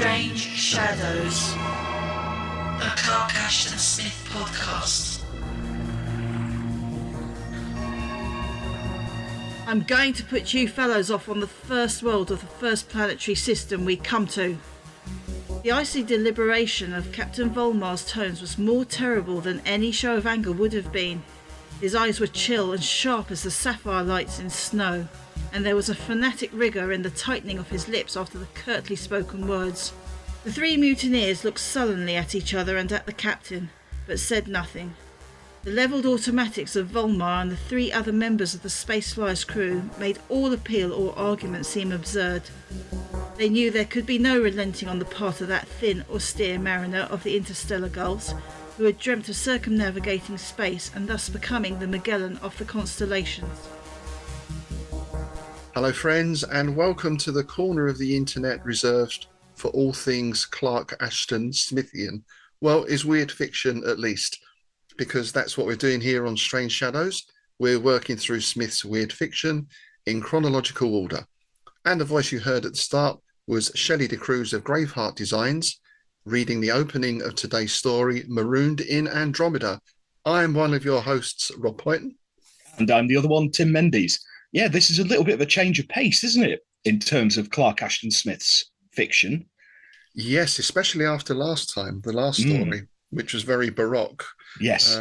Strange Shadows, a Clark Ashton Smith podcast. I'm going to put you fellows off on the first world of the first planetary system we come to. The icy deliberation of Captain Volmar's tones was more terrible than any show of anger would have been. His eyes were chill and sharp as the sapphire lights in snow, and there was a fanatic rigour in the tightening of his lips after the curtly spoken words. The three mutineers looked sullenly at each other and at the captain, but said nothing. The levelled automatics of Volmar and the three other members of the Spaceflyer's crew made all appeal or argument seem absurd. They knew there could be no relenting on the part of that thin, austere mariner of the interstellar gulfs, who had dreamt of circumnavigating space and thus becoming the Magellan of the constellations. Hello friends, and welcome to the corner of the internet reserved for all things Clark Ashton Smithian. Well, is weird fiction at least, because that's what we're doing here on Strange Shadows. We're working through Smith's weird fiction in chronological order. And the voice you heard at the start was Shelley Cruz of Graveheart Designs, reading the opening of today's story, Marooned in Andromeda. I'm one of your hosts, Rob Poynton. And I'm the other one, Tim Mendes. Yeah, this is a little bit of a change of pace, isn't it, in terms of Clark Ashton Smith's fiction? Yes, especially after last time, the last story, which was very baroque. Yes.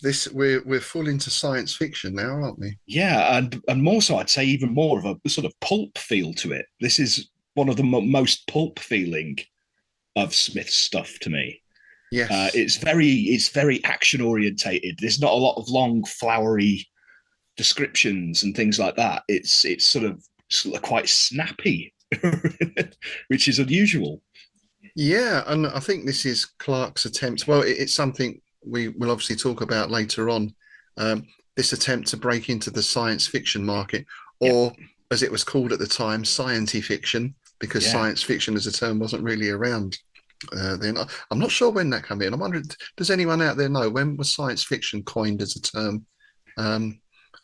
We're full into science fiction now, aren't we? Yeah, and more so, I'd say even more of a sort of pulp feel to it. This is one of the most pulp feeling of Smith's stuff to me. Yes. It's very action orientated. There's not a lot of long, flowery descriptions and things like that. It's sort of quite snappy, which is unusual. Yeah, and I think this is Clark's attempt. Well, it's something we will obviously talk about later on. This attempt to break into the science fiction market, or as it was called at the time, scientifiction, because science fiction as a term wasn't really around then. I'm not sure when that came in. I'm wondering, does anyone out there know when was science fiction coined as a term?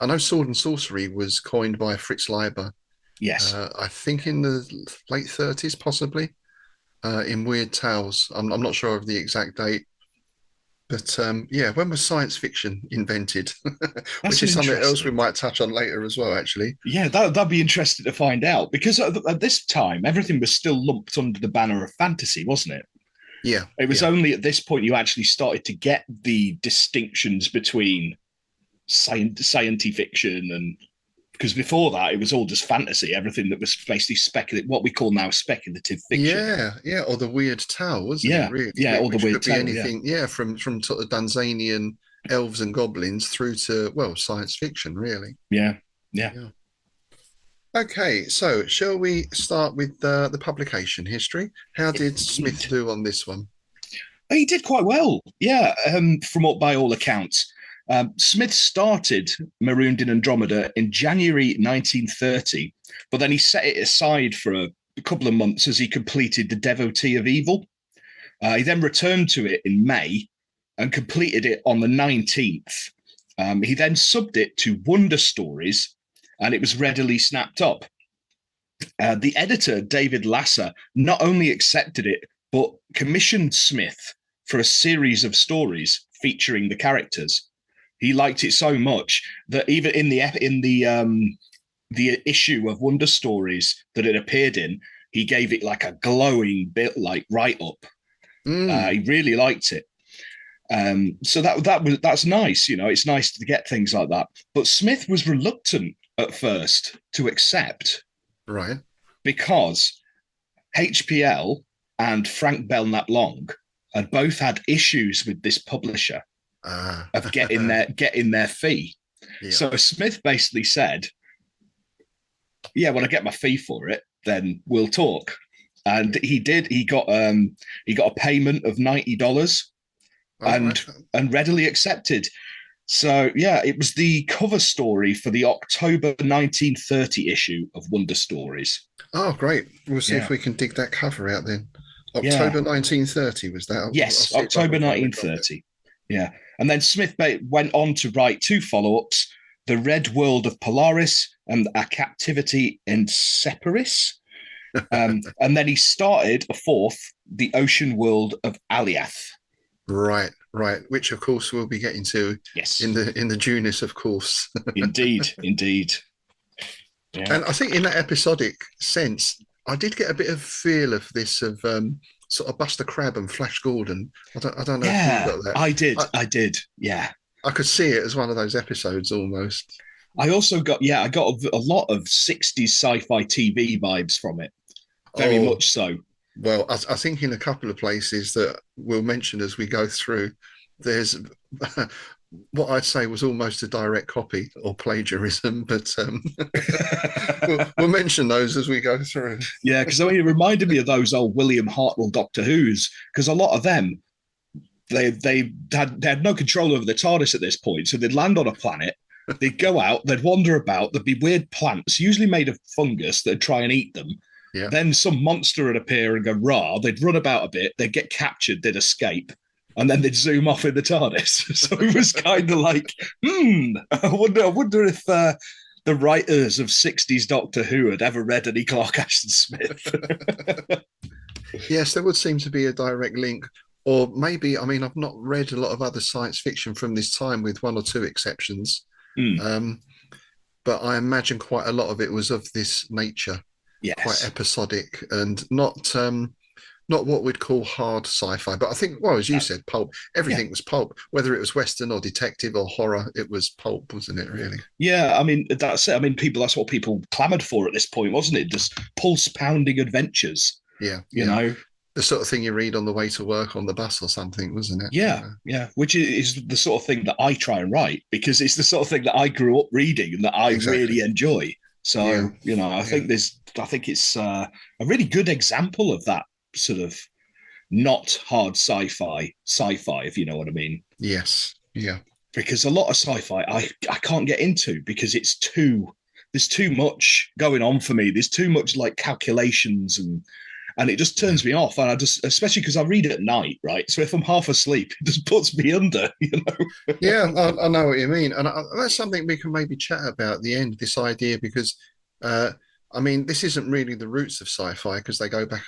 I know sword and sorcery was coined by Fritz Leiber. Yes. I think in the late 30s, possibly, in Weird Tales. I'm not sure of the exact date. But when was science fiction invented? Which is something else we might touch on later as well, actually. Yeah, that'd be interesting to find out, because at this time, everything was still lumped under the banner of fantasy, wasn't it? Yeah. It was only at this point you actually started to get the distinctions between scientifiction, and because before that it was all just fantasy, everything that was basically speculative, what we call now speculative fiction. Yeah, or the Weird Tale, wasn't it? Really? Yeah, or the Weird Tale. Anything, from sort of Dunsanian elves and goblins through to science fiction, really. Yeah. Okay, so shall we start with the publication history? How did Smith do on this one? He did quite well, yeah, by all accounts. Smith started Marooned in Andromeda in January 1930, but then he set it aside for a couple of months as he completed The Devotee of Evil. He then returned to it in May and completed it on the 19th. He then subbed it to Wonder Stories, and it was readily snapped up. The editor, David Lasser, not only accepted it, but commissioned Smith for a series of stories featuring the characters. He liked it so much that even in the issue of Wonder Stories that it appeared in, he gave it like a glowing bit, like write up. He really liked it. So that's nice. It's nice to get things like that. But Smith was reluctant at first to accept, right? Because HPL and Frank Belknap Long had both had issues with this publisher. Of getting their fee. Yeah. So Smith basically said, when I get my fee for it, then we'll talk. And he did. He got a payment of $90 and readily accepted. So it was the cover story for the October 1930 issue of Wonder Stories. Oh, great. We'll see if we can dig that cover out then. October 1930 was that? Yes, October 1930. Yeah. And then Smith went on to write two follow-ups, The Red World of Polaris and A Captivity in Separis. And then he started a fourth, the ocean world of Aliath. Right, right. Which of course we'll be getting to Yes, in the Junus, of course. indeed. Yeah. And I think in that episodic sense, I did get a bit of feel of this of sort of Buster Crabbe and Flash Gordon. I don't know if you got that. I did. Yeah. I could see it as one of those episodes almost. I also got I got a lot of 60s sci-fi TV vibes from it. Very much so. Well, I think in a couple of places that we'll mention as we go through, there's what I'd say was almost a direct copy or plagiarism, but we'll mention those as we go through. Yeah, because I mean, it reminded me of those old William Hartnell Doctor Who's, because a lot of them, they had no control over the TARDIS at this point, so they'd land on a planet, they'd go out, they'd wander about, there'd be weird plants, usually made of fungus, that'd try and eat them. Yeah. Then some monster would appear and go rah. They'd run about a bit. They'd get captured. They'd escape, and then they'd zoom off in the TARDIS. So it was kind of like, I wonder if the writers of '60s Doctor Who had ever read any Clark Ashton Smith. Yes, there would seem to be a direct link, or maybe I mean I've not read a lot of other science fiction from this time, with one or two exceptions. But I imagine quite a lot of it was of this nature. Yes. Quite episodic and not what we'd call hard sci-fi. But I think, well, as you said, pulp. Everything was pulp, whether it was Western or detective or horror. It was pulp, wasn't it? Really? Yeah, I mean that's it. I mean, that's what people clamoured for at this point, wasn't it? Just pulse-pounding adventures. Yeah, you know, the sort of thing you read on the way to work on the bus or something, wasn't it? Yeah. Which is the sort of thing that I try and write, because it's the sort of thing that I grew up reading and that I really enjoy. So I think it's a really good example of that sort of not hard sci-fi, if you know what I mean. Yes. Yeah. Because a lot of sci-fi I can't get into, because there's too much going on for me. There's too much like calculations and it just turns me off. And especially because I read it at night, right? So if I'm half asleep, it just puts me under, Yeah, I know what you mean. And that's something we can maybe chat about at the end, this idea, because, I mean, this isn't really the roots of sci-fi, because they go back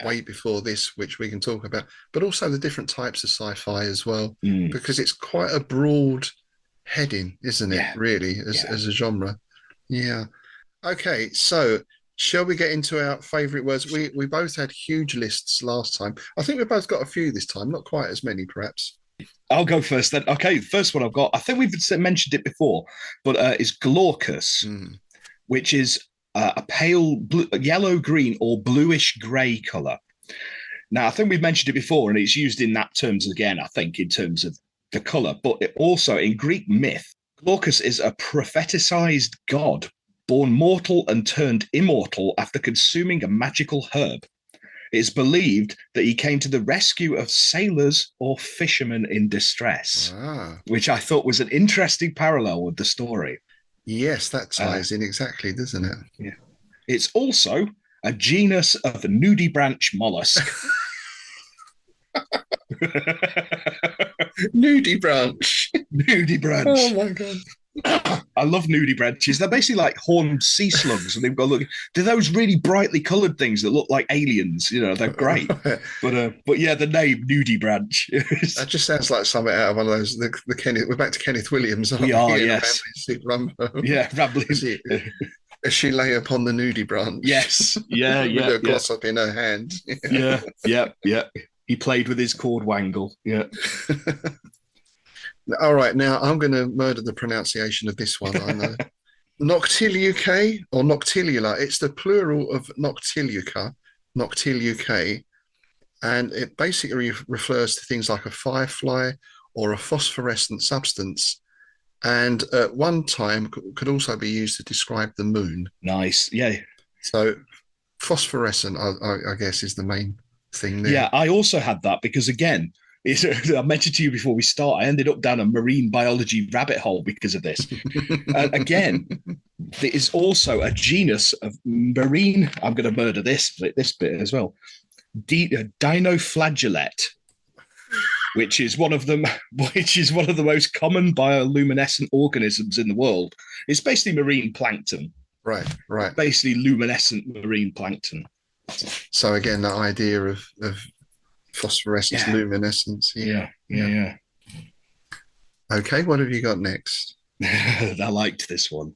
way before this, which we can talk about, but also the different types of sci-fi as well, because it's quite a broad heading, isn't it, really, as a genre? Yeah. Okay, so shall we get into our favourite words? We both had huge lists last time. I think we both got a few this time, not quite as many, perhaps. I'll go first then. Okay, first one I've got, I think we've mentioned it before, but is glaucous, which is a pale blue, yellow-green or bluish-grey colour. Now, I think we've mentioned it before, and it's used in that terms again, I think, in terms of the colour. But it also, in Greek myth, glaucous is a propheticized god, born mortal and turned immortal after consuming a magical herb. It is believed that he came to the rescue of sailors or fishermen in distress, which I thought was an interesting parallel with the story. Yes, that ties in exactly, doesn't it? Yeah. It's also a genus of nudibranch mollusk. Nudibranch. Nudibranch. Oh my god. I love nudibranches. They're basically like horned sea slugs, and they've got they're those really brightly coloured things that look like aliens. They're great. But yeah, the name nudibranch. That just sounds like something out of one of those. The Kenneth. We're back to Kenneth Williams. We are, yes. Rambling. As she lay upon the nudibranch. Yes. Yeah. With her gloss up in her hand. Yeah. He played with his cord wangle. Yeah. All right, now I'm going to murder the pronunciation of this one, I know. Noctilucae or noctilula. It's the plural of noctilucae, and it basically refers to things like a firefly or a phosphorescent substance, and at one time could also be used to describe the moon. Nice, yeah. So phosphorescent, I guess, is the main thing there. Yeah, I also had that because, again, I mentioned to you before we start, I ended up down a marine biology rabbit hole because of this. Again, there is also a genus of marine, I'm going to murder this bit as well, dinoflagellate, which is one of the most common bioluminescent organisms in the world. It's basically marine plankton. Right. Basically, luminescent marine plankton. So again, that idea of phosphorescence, luminescence. Yeah. Okay, what have you got next? I liked this one.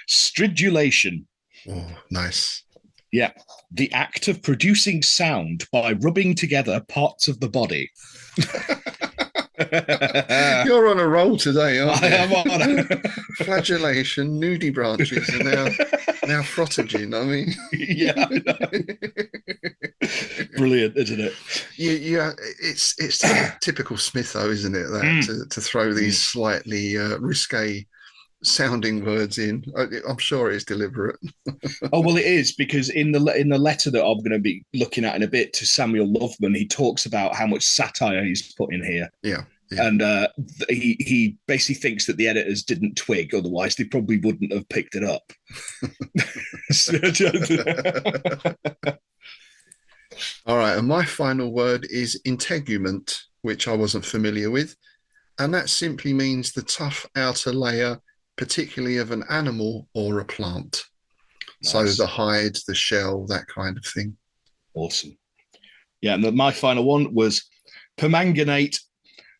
Stridulation. Oh, nice. Yeah. The act of producing sound by rubbing together parts of the body. You're on a roll today, aren't you? I am on. Flagellation, nudie branches, and now frotogen. I mean, Yeah. Brilliant, isn't it? Yeah, it's typical Smith, though, isn't it? That to throw these slightly risque sounding words in. I'm sure it's deliberate. Oh well, it is, because in the letter that I'm going to be looking at in a bit to Samuel Loveman, he talks about how much satire he's put in here. Yeah. And he basically thinks that the editors didn't twig, otherwise they probably wouldn't have picked it up. All right, and my final word is integument, which I wasn't familiar with, and that simply means the tough outer layer, particularly of an animal or a plant. Nice. So the hide, the shell, that kind of thing. Awesome. Yeah, and my final one was permanganate,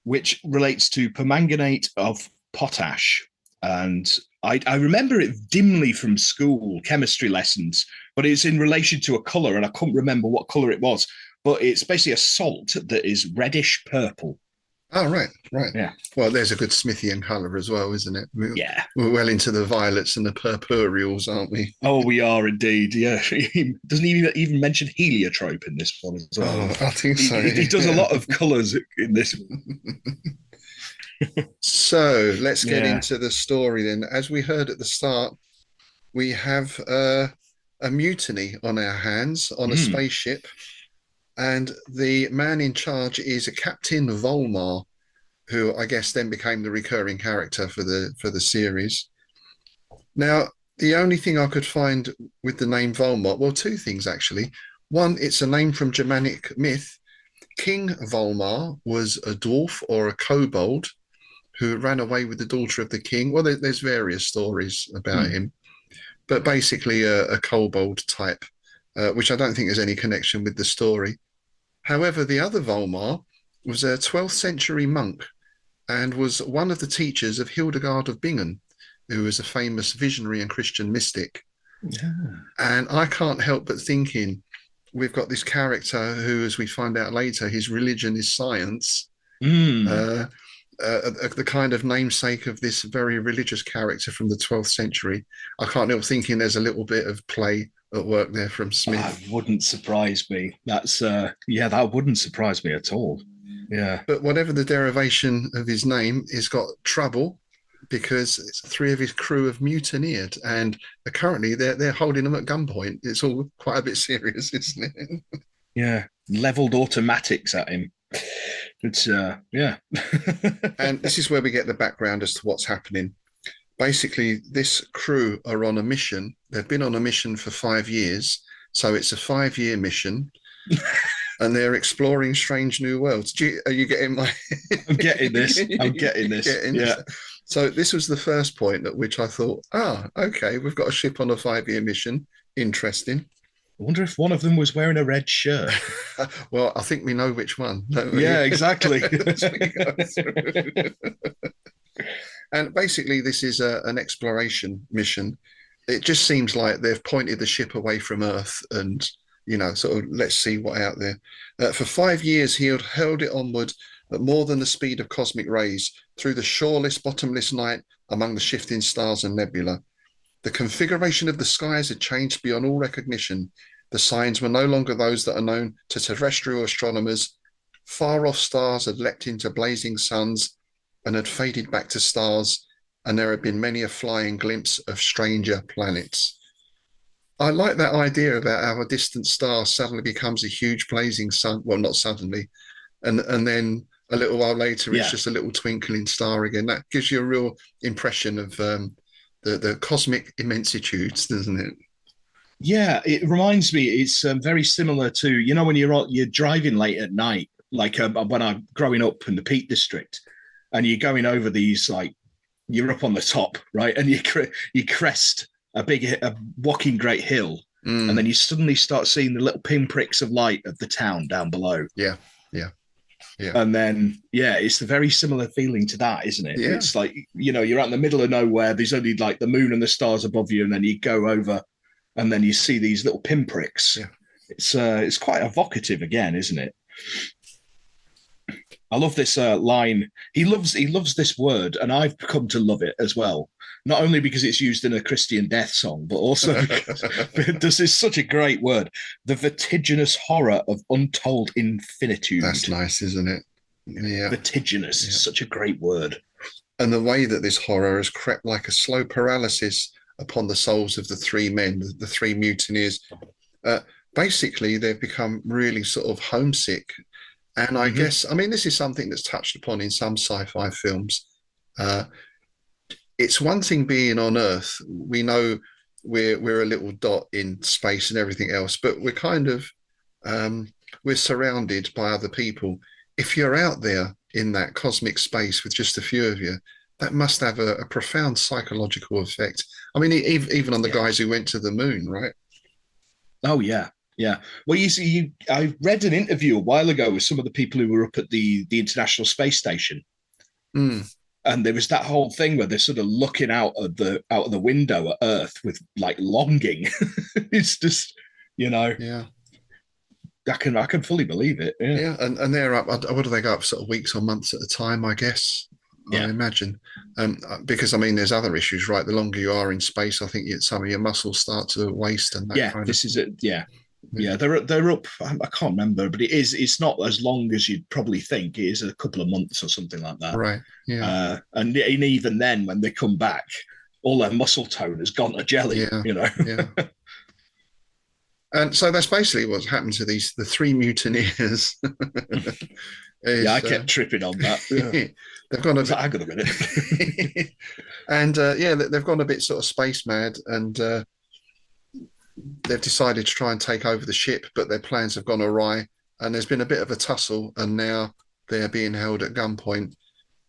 which relates to permanganate of potash. And I remember it dimly from school chemistry lessons, but it's in relation to a colour, and I couldn't remember what colour it was. But it's basically a salt that is reddish purple. Oh, right. Yeah. Well, there's a good Smithian colour as well, isn't it? We're well into the violets and the purpureals, aren't we? Oh, we are indeed. Yeah. He doesn't even mention heliotrope in this one as well. Oh, I think so. He does a lot of colours in this one. So let's get into the story then. As we heard at the start, we have a mutiny on our hands on a spaceship. And the man in charge is a Captain Volmar, who I guess then became the recurring character for the series. Now, the only thing I could find with the name Volmar, well, two things actually. One, it's a name from Germanic myth. King Volmar was a dwarf or a kobold who ran away with the daughter of the king. Well, there's various stories about him, but basically a kobold type. Which I don't think has any connection with the story. However, the other Volmar was a 12th century monk and was one of the teachers of Hildegard of Bingen, who was a famous visionary and Christian mystic. Yeah. And I can't help but thinking, we've got this character who, as we find out later, his religion is science. The kind of namesake of this very religious character from the 12th century. I can't help thinking there's a little bit of play at work there from Smith. That wouldn't surprise me. That wouldn't surprise me at all. Yeah. But whatever the derivation of his name, he's got trouble because three of his crew have mutineered, and currently they're holding him at gunpoint. It's all quite a bit serious, isn't it? Yeah. Leveled automatics at him. It's yeah. And this is where we get the background as to what's happening. Basically, this crew are on a mission. They've been on a mission for 5 years. So it's a 5-year mission. And they're exploring strange new worlds. Are you getting my... I'm getting this. Yeah. So this was the first point at which I thought, okay, we've got a ship on a 5-year mission. Interesting. I wonder if one of them was wearing a red shirt. Well, I think we know which one, don't we? Yeah, exactly. And basically, this is an exploration mission. It just seems like they've pointed the ship away from Earth and, sort of, let's see what's out there. For 5 years, he had hurled it onward at more than the speed of cosmic rays through the shoreless, bottomless night among the shifting stars and nebula. The configuration of the skies had changed beyond all recognition. The signs were no longer those that are known to terrestrial astronomers. Far-off stars had leapt into blazing suns and had faded back to stars, and there had been many a flying glimpse of stranger planets. I like that idea about how a distant star suddenly becomes a huge blazing sun. Well, not suddenly. And then a little while later, it's just a little twinkling star again. That gives you a real impression of the cosmic immensitudes, doesn't it? Yeah, it reminds me, it's very similar to, when you're driving late at night, like when I'm growing up in the Peak District, and you're going over these you're up on the top, right? And you crest a walking great hill, and then you suddenly start seeing the little pinpricks of light of the town down below. Yeah, yeah, yeah. And then, it's a very similar feeling to that, isn't it? Yeah. It's like, you're out in the middle of nowhere. There's only like the moon and the stars above you, and then you go over, and then you see these little pinpricks. Yeah. It's quite evocative again, isn't it? I love this line. He loves this word, and I've come to love it as well. Not only because it's used in a Christian death song, but also because this is such a great word. The vertiginous horror of untold infinitude. That's nice, isn't it? Yeah. Vertiginous is such a great word. And the way that this horror has crept like a slow paralysis upon the souls of the three men, the three mutineers. Basically, they've become really sort of homesick. And I guess, I mean, this is something that's touched upon in some sci-fi films. It's one thing being on Earth. We know we're a little dot in space and everything else, but we're kind of we're surrounded by other people. If you're out there in that cosmic space with just a few of you, that must have a profound psychological effect. I mean, even on the guys who went to the moon, right? Oh yeah. Yeah. Well, you see, I read an interview a while ago with some of the people who were up at the International Space Station. And there was that whole thing where they're sort of looking out of the window at Earth with like longing. It's just, Yeah. I can fully believe it. Yeah. And they're up, what do they go up sort of weeks or months at a time, I guess. I imagine. Because I mean, there's other issues, right? The longer you are in space, I think some of your muscles start to waste and that kind this is it. Yeah. Yeah, they're up. I can't remember, but it's not as long as you'd probably think. It is a couple of months or something like that. Right. Yeah. And even then, when they come back, all their muscle tone has gone to jelly. Yeah. Yeah. And so that's basically what's happened to the three mutineers. I kept tripping on that. Yeah. They've gone a bit. Hang on a minute. And they've gone a bit sort of space mad, and they've decided to try and take over the ship, but their plans have gone awry, and there's been a bit of a tussle, and now they're being held at gunpoint.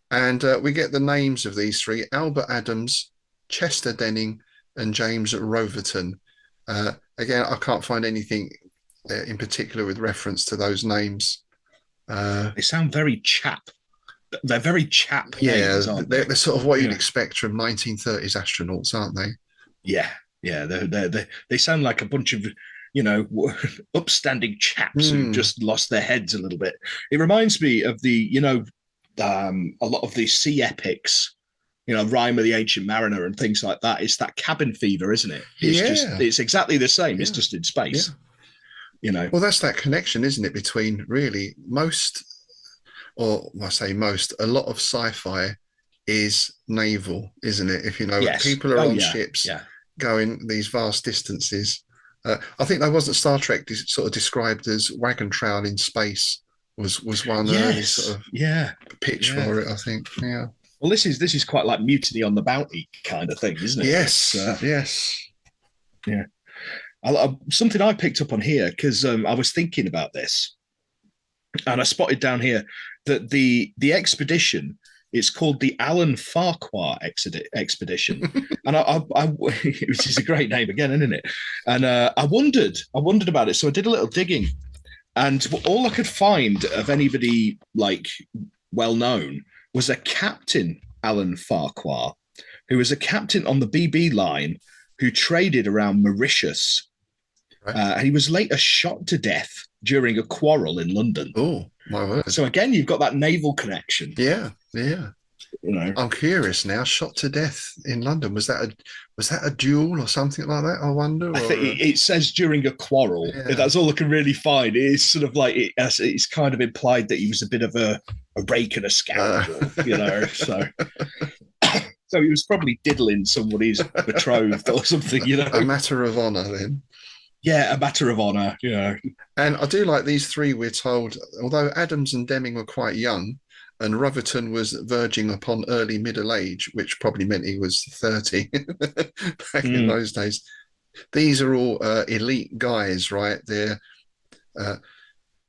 And we get the names of these three: Albert Adams, Chester Denning, and James Roverton. Again, I can't find anything in particular with reference to those names. They sound very chap. They're very chap names, aren't they? They're sort of what you'd expect from 1930s astronauts, aren't they? Yeah. Yeah, they sound like a bunch of, upstanding chaps who just lost their heads a little bit. It reminds me of a lot of the sea epics, Rime of the Ancient Mariner and things like that. It's that cabin fever, isn't it? It's exactly the same. It's just in space. Yeah. Well, that's that connection, isn't it, between really a lot of sci-fi is naval, isn't it? If people are on ships. Yeah. Going these vast distances. I think that wasn't Star Trek sort of described as wagon trail in space was one early sort of pitch for it, I think. Yeah. Well, this is quite like Mutiny on the Bounty kind of thing, isn't it? Yes. Yes. Yeah. Something I picked up on here because I was thinking about this, and I spotted down here that the expedition. It's called the Alan Farquhar Expedition, and which is a great name again, isn't it? And I wondered about it, so I did a little digging, and all I could find of anybody like well known was a Captain Alan Farquhar, who was a captain on the BB line who traded around Mauritius. Right. He was later shot to death during a quarrel in London. Oh, my word! So again, you've got that naval connection. Yeah. Yeah. I'm curious now. Shot to death in London. Was that a duel or something like that? I wonder. I think it says during a quarrel. Yeah. That's all I can really find. It's sort of like it's kind of implied that he was a bit of a rake and a scoundrel, So he was probably diddling somebody's betrothed or something, A matter of honour, then. Yeah, a matter of honour. And I do like these three. We're told, although Adams and Deming were quite young, and Roverton was verging upon early middle age, which probably meant he was 30 back in those days. These are all elite guys, right? Their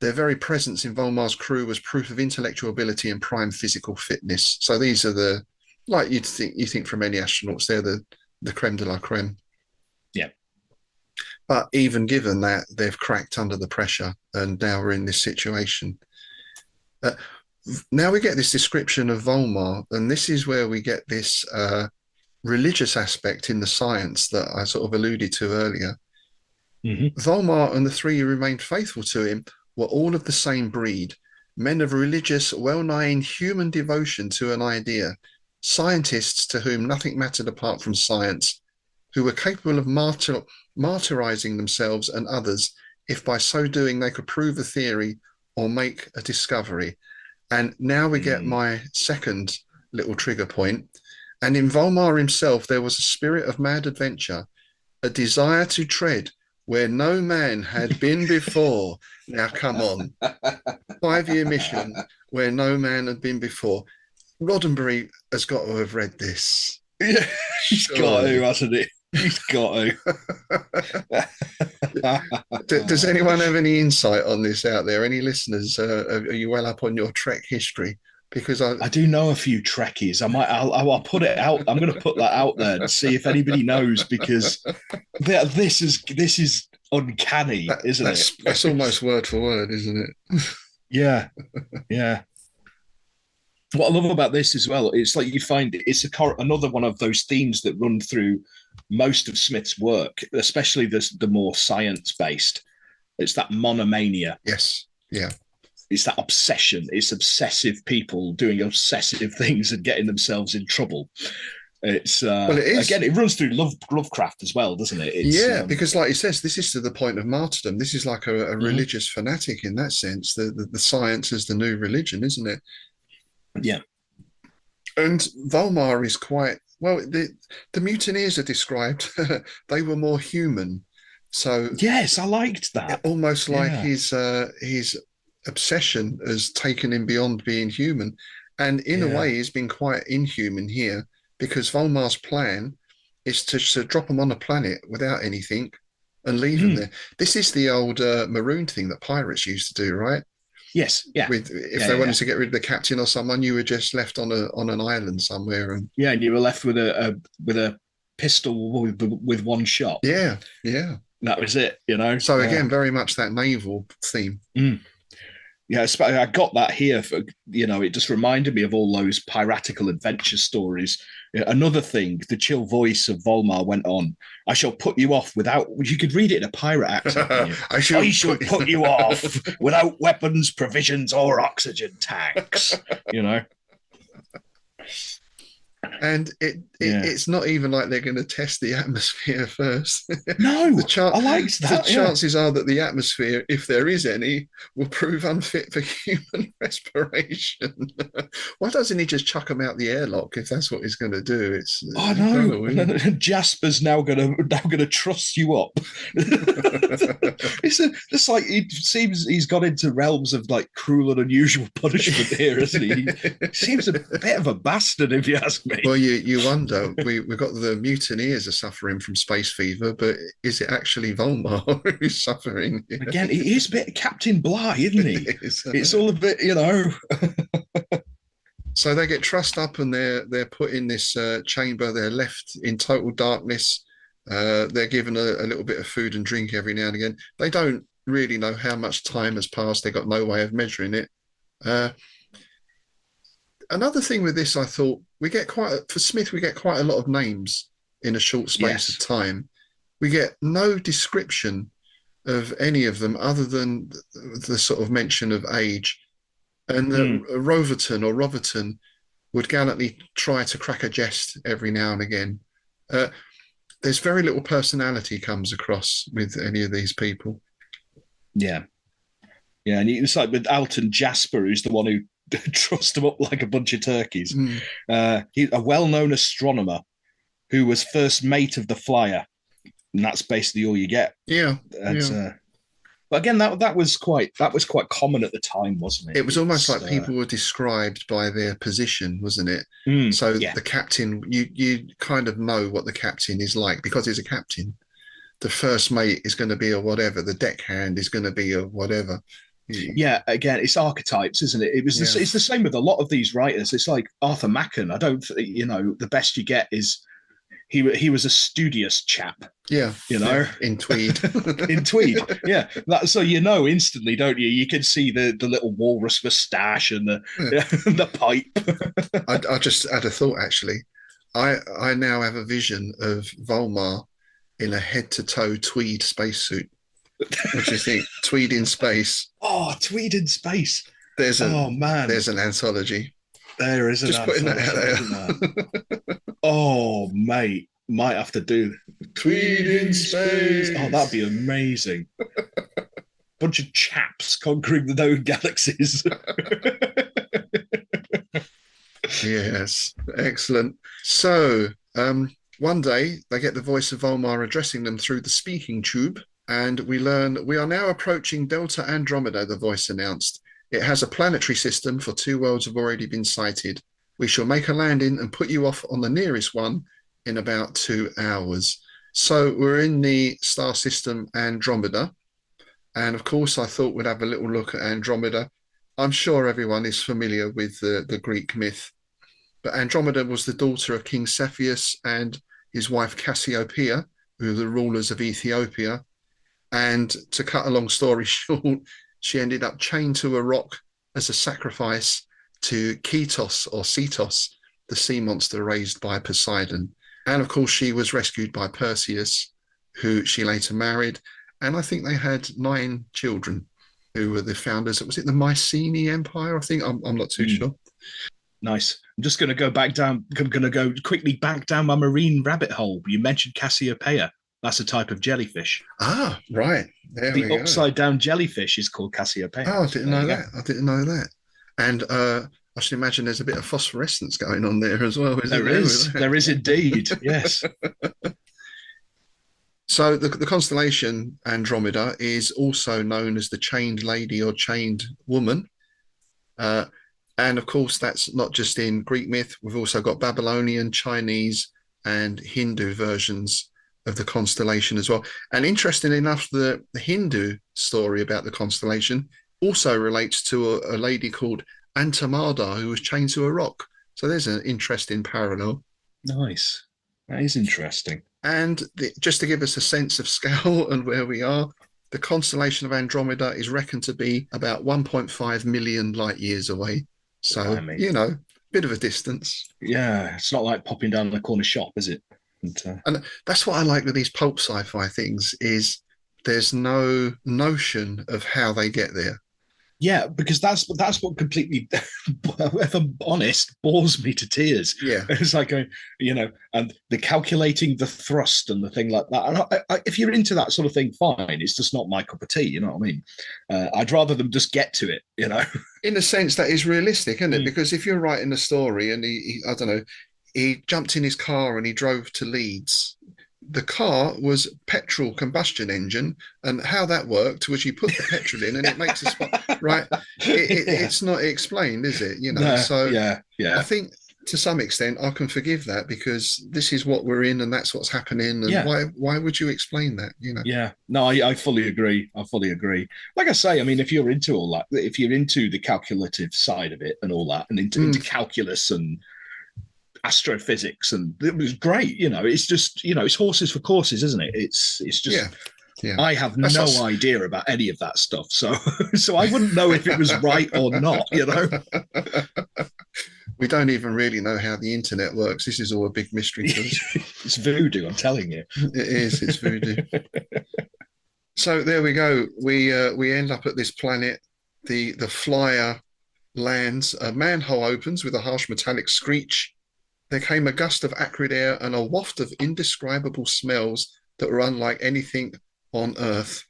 very presence in Volmar's crew was proof of intellectual ability and prime physical fitness. So these are the like you think from any astronauts, they're the creme de la creme. Yeah. But even given that, they've cracked under the pressure, and now we're in this situation. Now we get this description of Volmar, and this is where we get this religious aspect in the science that I sort of alluded to earlier. Mm-hmm. Volmar and the three who remained faithful to him were all of the same breed, men of religious, well-nigh inhuman devotion to an idea, scientists to whom nothing mattered apart from science, who were capable of martyrizing themselves and others if by so doing they could prove a theory or make a discovery. And now we get my second little trigger point. And in Volmar himself, there was a spirit of mad adventure, a desire to tread where no man had been before. Now, come on. 5-year mission where no man had been before. Roddenberry has got to have read this. Yeah, he's got to, hasn't he? He's got to. Does anyone have any insight on this out there? Any listeners? Are you well up on your Trek history? Because I do know a few Trekkies. I'll put it out. I'm going to put that out there and see if anybody knows, because this is uncanny, isn't it? That's almost word for word, isn't it? Yeah, yeah. What I love about this as well, it's like you find it's another one of those themes that run through most of Smith's work, especially the more science-based. It's that monomania. Yes, yeah. It's that obsession. It's obsessive people doing obsessive things and getting themselves in trouble. It's well, it is. Again, it runs through Lovecraft as well, doesn't it? It's, because like he says, this is to the point of martyrdom. This is like a religious fanatic in that sense. The science is the new religion, isn't it? Yeah. And Volmar is quite well. The mutineers are described. They were more human. So yes, I liked that. Almost like his obsession has taken him beyond being human, and in a way, he's been quite inhuman here, because Volmar's plan is to drop him on a planet without anything and leave him there. This is the old Marooned thing that pirates used to do, right? Yes, yeah. If they wanted to get rid of the captain or someone, you were just left on an island somewhere, and and you were left with a pistol with one shot. Yeah. That was it, you know. So again, very much that naval theme. Yeah, I got that here. It just reminded me of all those piratical adventure stories. Another thing, the chill voice of Volmar went on, "I shall put you off without..." You could read it in a pirate accent. I shall put you off without weapons, provisions, or oxygen tanks. And it's not even like they're going to test the atmosphere first. No, I liked that. The chances are that the atmosphere, if there is any, will prove unfit for human respiration. Why doesn't he just chuck them out the airlock if that's what he's going to do? I know. Jasper's now going to truss you up. It's like it seems he's got into realms of like cruel and unusual punishment here, isn't he? He seems a bit of a bastard, if you ask me. Well, you wonder. We've got the mutineers are suffering from space fever, but is it actually Volmar who's suffering? Again, he is a bit Captain Bligh, isn't he? It's all a bit, So they get trussed up and they're put in this chamber. They're left in total darkness. They're given a little bit of food and drink every now and again. They don't really know how much time has passed. They've got no way of measuring it. Another thing with this, I thought, for Smith, we get quite a lot of names in a short space of time. We get no description of any of them other than the sort of mention of age. And Roverton would gallantly try to crack a jest every now and again. There's very little personality comes across with any of these people. Yeah. Yeah, and it's like with Alton Jasper, who's the one who trussed them up like a bunch of turkeys. He's a well-known astronomer who was first mate of the Flyer, and that's basically all you get. But again, that was quite common at the time, wasn't it? It was almost like people were described by their position, wasn't it? So the captain, you kind of know what the captain is like because he's a captain. The first mate is going to be a whatever. The deckhand is going to be a whatever. Yeah, again, it's archetypes, isn't it? It's the same with a lot of these writers. It's like Arthur Machen. I don't, the best you get is he was a studious chap. Yeah, in tweed. In tweed, yeah. So instantly, don't you? You can see the little walrus moustache and the pipe. I just had a thought actually. I now have a vision of Volmar in a head-to-toe tweed spacesuit. What do you think? Tweed in space. Oh, tweed in space. There's an anthology. There is an just anthology. Putting that out there. Oh, mate. Might have to do tweed in space. Oh, that'd be amazing. Bunch of chaps conquering the known galaxies. Yes, excellent. So, one day they get the voice of Volmar addressing them through the speaking tube, and we learn we are now approaching Delta Andromeda, the voice announced. It has a planetary system, for 2 worlds have already been sighted. We shall make a landing and put you off on the nearest one in about 2 hours. So we're in the star system Andromeda. And of course, I thought we'd have a little look at Andromeda. I'm sure everyone is familiar with the Greek myth. But Andromeda was the daughter of King Cepheus and his wife Cassiopeia, who were the rulers of Ethiopia. And to cut a long story short, she ended up chained to a rock as a sacrifice to Ketos or Cetos, the sea monster raised by Poseidon. And of course, she was rescued by Perseus, who she later married. And I think they had 9 children who were the founders. Was it the Mycenaean Empire? I think I'm not too sure. Nice. I'm just going to go back down. I'm going to go quickly back down my marine rabbit hole. You mentioned Cassiopeia. That's a type of jellyfish. Ah, right. The upside down jellyfish is called Cassiopeia. Oh, I didn't know that. I didn't know that. And I should imagine there's a bit of phosphorescence going on there as well. There is indeed. Yes. So the constellation Andromeda is also known as the chained lady or chained woman. And of course, that's not just in Greek myth. We've also got Babylonian, Chinese, and Hindu versions of the constellation as well. And interesting enough, the Hindu story about the constellation also relates to a lady called Andromeda who was chained to a rock. So there's an interesting parallel. Nice. That is interesting. And just to give us a sense of scale and where we are, the constellation of Andromeda is reckoned to be about 1.5 million light years away. So, bit of a distance. Yeah, it's not like popping down the corner shop, is it? And that's what I like with these pulp sci-fi things is there's no notion of how they get there. Yeah, because that's what completely, if I'm honest, bores me to tears. Yeah, it's like and the calculating the thrust and the thing like that. And if you're into that sort of thing, fine. It's just not my cup of tea. You know what I mean? I'd rather them just get to it. In a sense, that is realistic, isn't it? Because if you're writing a story and he jumped in his car and he drove to Leeds. The car was petrol combustion engine, and how that worked was you put the petrol in and it makes a spark, right? It's not explained, is it? So yeah. I think to some extent I can forgive that because this is what we're in and that's what's happening. And why would you explain that? Yeah, no, I fully agree. Like I say, I mean, if you're into all that, if you're into the calculative side of it and all that, and into calculus and astrophysics, and it was great. It's just it's horses for courses, isn't it? It's just I have no idea about any of that stuff, so I wouldn't know if it was right or not. We don't even really know how the internet works. This is all a big mystery to us. It's voodoo, I'm telling you. It is. It's voodoo. So there we go. We end up at this planet. The flyer lands. A manhole opens with a harsh metallic screech. There came a gust of acrid air and a waft of indescribable smells that were unlike anything on Earth.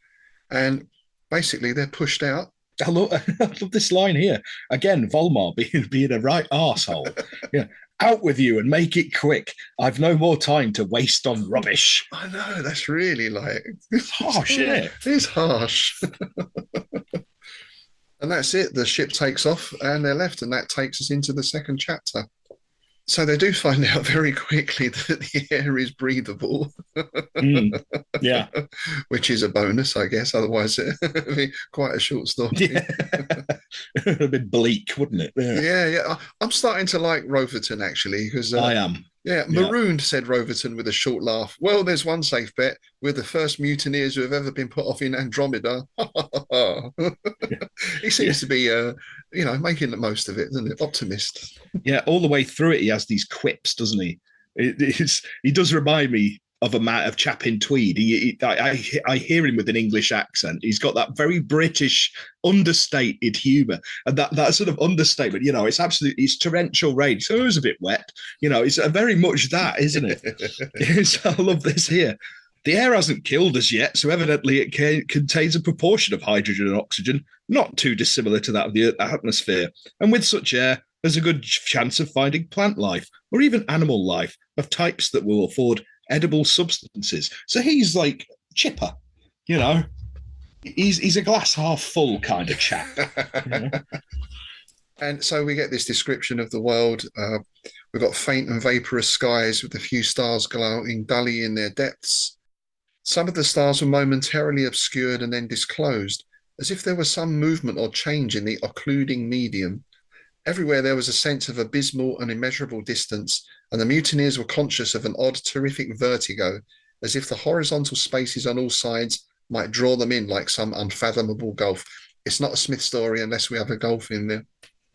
And basically, they're pushed out. I love this line here. Again, Volmar being a right arsehole. Yeah. Out with you and make it quick. I've no more time to waste on rubbish. I know, that's really it's harsh, isn't it? It is harsh. And that's it. The ship takes off and they're left. And that takes us into the second chapter. So they do find out very quickly that the air is breathable, Yeah. which is a bonus, I guess. Otherwise, it'd be quite a short story. Yeah. A bit bleak, wouldn't it? Yeah. Yeah. I'm starting to like Roverton actually because I am. yeah, Yeah. Marooned, said Roverton with a short laugh. Well, there's one safe bet. We're the first mutineers who have ever been put off in Andromeda. He seems to be, making the most of it, isn't it? Optimist. Yeah, all the way through it, he has these quips, doesn't he? He does remind me of a chap in tweed. I hear him with an English accent. He's got that very British, understated humour, and that sort of understatement. It's torrential rain, so it was a bit wet. It's very much that, isn't it? I love this here. The air hasn't killed us yet, so evidently it contains a proportion of hydrogen and oxygen, not too dissimilar to that of the atmosphere. And with such air, there's a good chance of finding plant life or even animal life of types that will afford edible substances. So he's like chipper, He's a glass half full kind of chap. And so we get this description of the world. We've got faint and vaporous skies with a few stars glowing dully in their depths. Some of the stars were momentarily obscured and then disclosed, as if there was some movement or change in the occluding medium. Everywhere there was a sense of abysmal and immeasurable distance, and the mutineers were conscious of an odd, terrific vertigo, as if the horizontal spaces on all sides might draw them in like some unfathomable gulf. It's not a Smith story unless we have a gulf in there.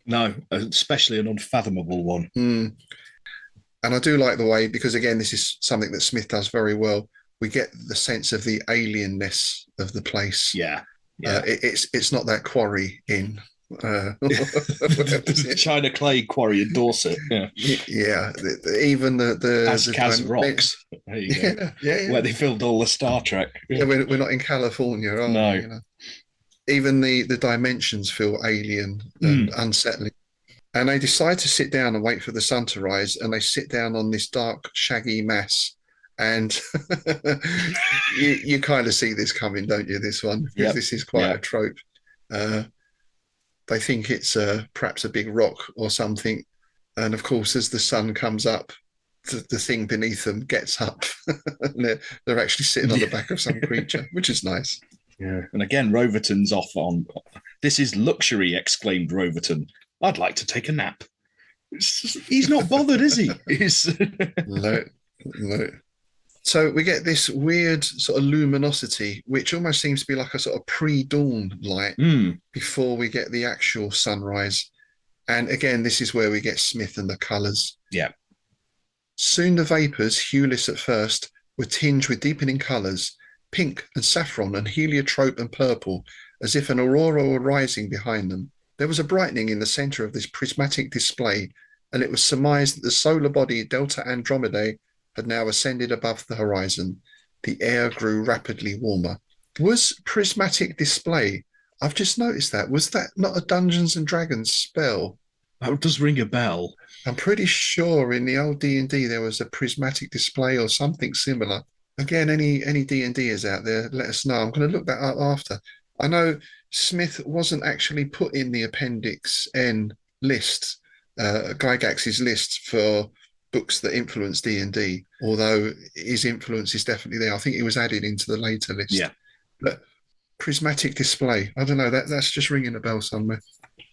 No, especially an unfathomable one. And I do like the way, because again, this is something that Smith does very well, we get the sense of the alienness of the place. Yeah. It's not that quarry in China clay quarry in Dorset. Yeah. Even the rocks. There you go. Yeah. Where they filmed all the Star Trek. Yeah, we're not in California, are we? Even the dimensions feel alien and unsettling. And they decide to sit down and wait for the sun to rise, and they sit down on this dark, shaggy mass. And you kind of see this coming, don't you, this one? Because this is quite a trope. They think it's perhaps a big rock or something. And of course, as the sun comes up, the thing beneath them gets up. And they're actually sitting on the back of some creature, which is nice. Yeah. And again, Roverton's off on, "This is luxury," exclaimed Roverton. "I'd like to take a nap." He's not bothered, is he? No. So we get this weird sort of luminosity, which almost seems to be like a sort of pre-dawn light before we get the actual sunrise. And again, this is where we get Smith and the colours. Yeah. Soon the vapours, hueless at first, were tinged with deepening colours, pink and saffron and heliotrope and purple, as if an aurora were rising behind them. There was a brightening in the centre of this prismatic display, and it was surmised that the solar body Delta Andromedae had now ascended above the horizon. The air grew rapidly warmer. Was prismatic display, I've just noticed that, was that not a Dungeons and Dragons spell? That does ring a bell. I'm pretty sure in the old D&D there was a prismatic display or something similar. Again, any D&Ders out there, let us know. I'm going to look that up after. I know Smith wasn't actually put in the Appendix N list, Gygax's list for books that influence D&D, although his influence is definitely there. I think it was added into the later list. Yeah. But prismatic display, I don't know, that's just ringing a bell somewhere.